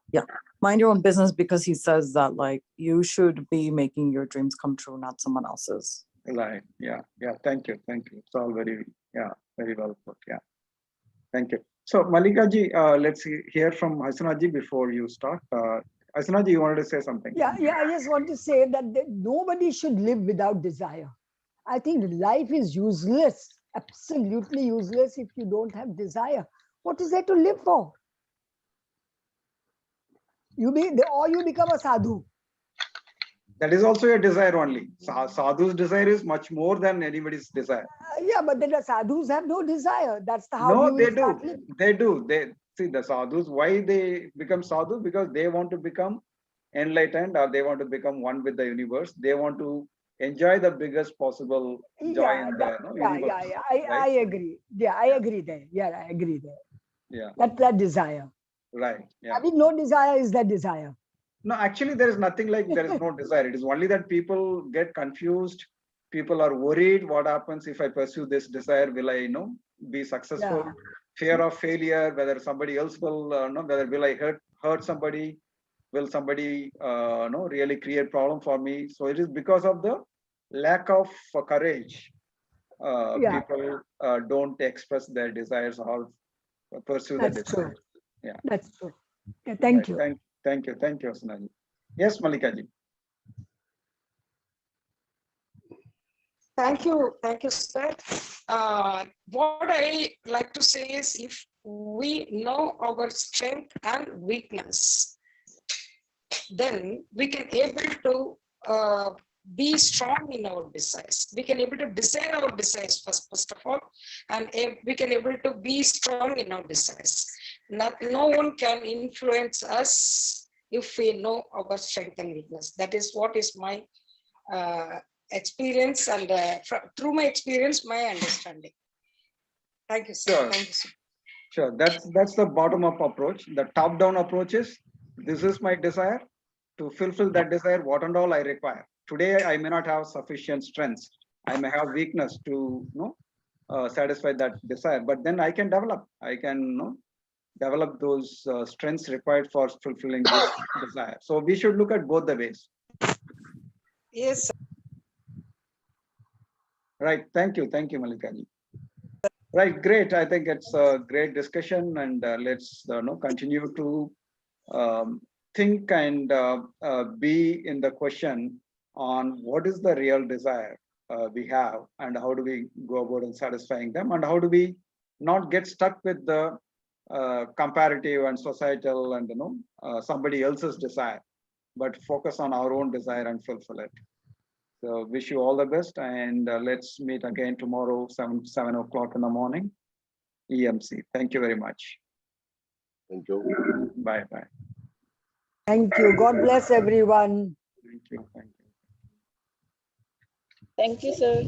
Mind your own business, because he says that like you should be making your dreams come true, not someone else's. Right. Yeah. Thank you. It's all very well put. Yeah. Thank you. So Malika ji, let's hear from Hasina ji before you start. Hasina ji, you wanted to say something? Yeah. I just want to say that nobody should live without desire. I think life is useless absolutely useless if you don't have desire. What is there to live for? Or you become a sadhu. That is also a desire only. Sadhu's desire is much more than anybody's desire. Yeah, but then the sadhus have no desire. That's how No, you they will start do. living. They do. They see the sadhus. Why they become sadhu? Because they want to become enlightened, or they want to become one with the universe. They want to enjoy the biggest possible joy Yeah, in the universe. I right? agree. Yeah, I agree there. Yeah, I agree there. Yeah. That's that desire. Right. Yeah. Having no desire is that desire. No, actually, there is nothing like there is no desire. It is only that people get confused. People are worried. What happens if I pursue this desire? Will I, be successful? Yeah. Fear of failure. Whether somebody else will, whether will I hurt somebody? Will somebody, really create problem for me? So it is because of the lack of courage. Yeah. People don't express their desires or pursue their That's true. desires. Yeah. That's true. Yeah, thank you. Thank you, Sunaji. Yes, Malikaji. Thank you, sir. What I like to say is, if we know our strength and weakness, then we can able to be strong in our desires. We can able to desire our desires first of all, and we can able to be strong in our desires. No one can influence us if we know our strength and weakness. That is what is my experience, and through my experience, my understanding. Thank you, sir. Sure. Thank you, sir. Sure. That's the bottom-up approach. The top-down approach is, this is my desire. To fulfill that desire, what and all I require. Today, I may not have sufficient strength. I may have weakness to satisfy that desire, but then I can develop. I can develop those strengths required for fulfilling this desire. So we should look at both the ways. Yes, sir. Right. Thank you, Malikaji. Right. Great. I think it's a great discussion, and let's continue to think and be in the question on what is the real desire we have, and how do we go about in satisfying them, and how do we not get stuck with the comparative and societal and somebody else's desire, but focus on our own desire and fulfill it. So wish you all the best, and let's meet again tomorrow, 7 o'clock in the morning, EMC. Thank you very much. Thank you. Bye. Thank you. God bless everyone. Thank you. Thank you, sir.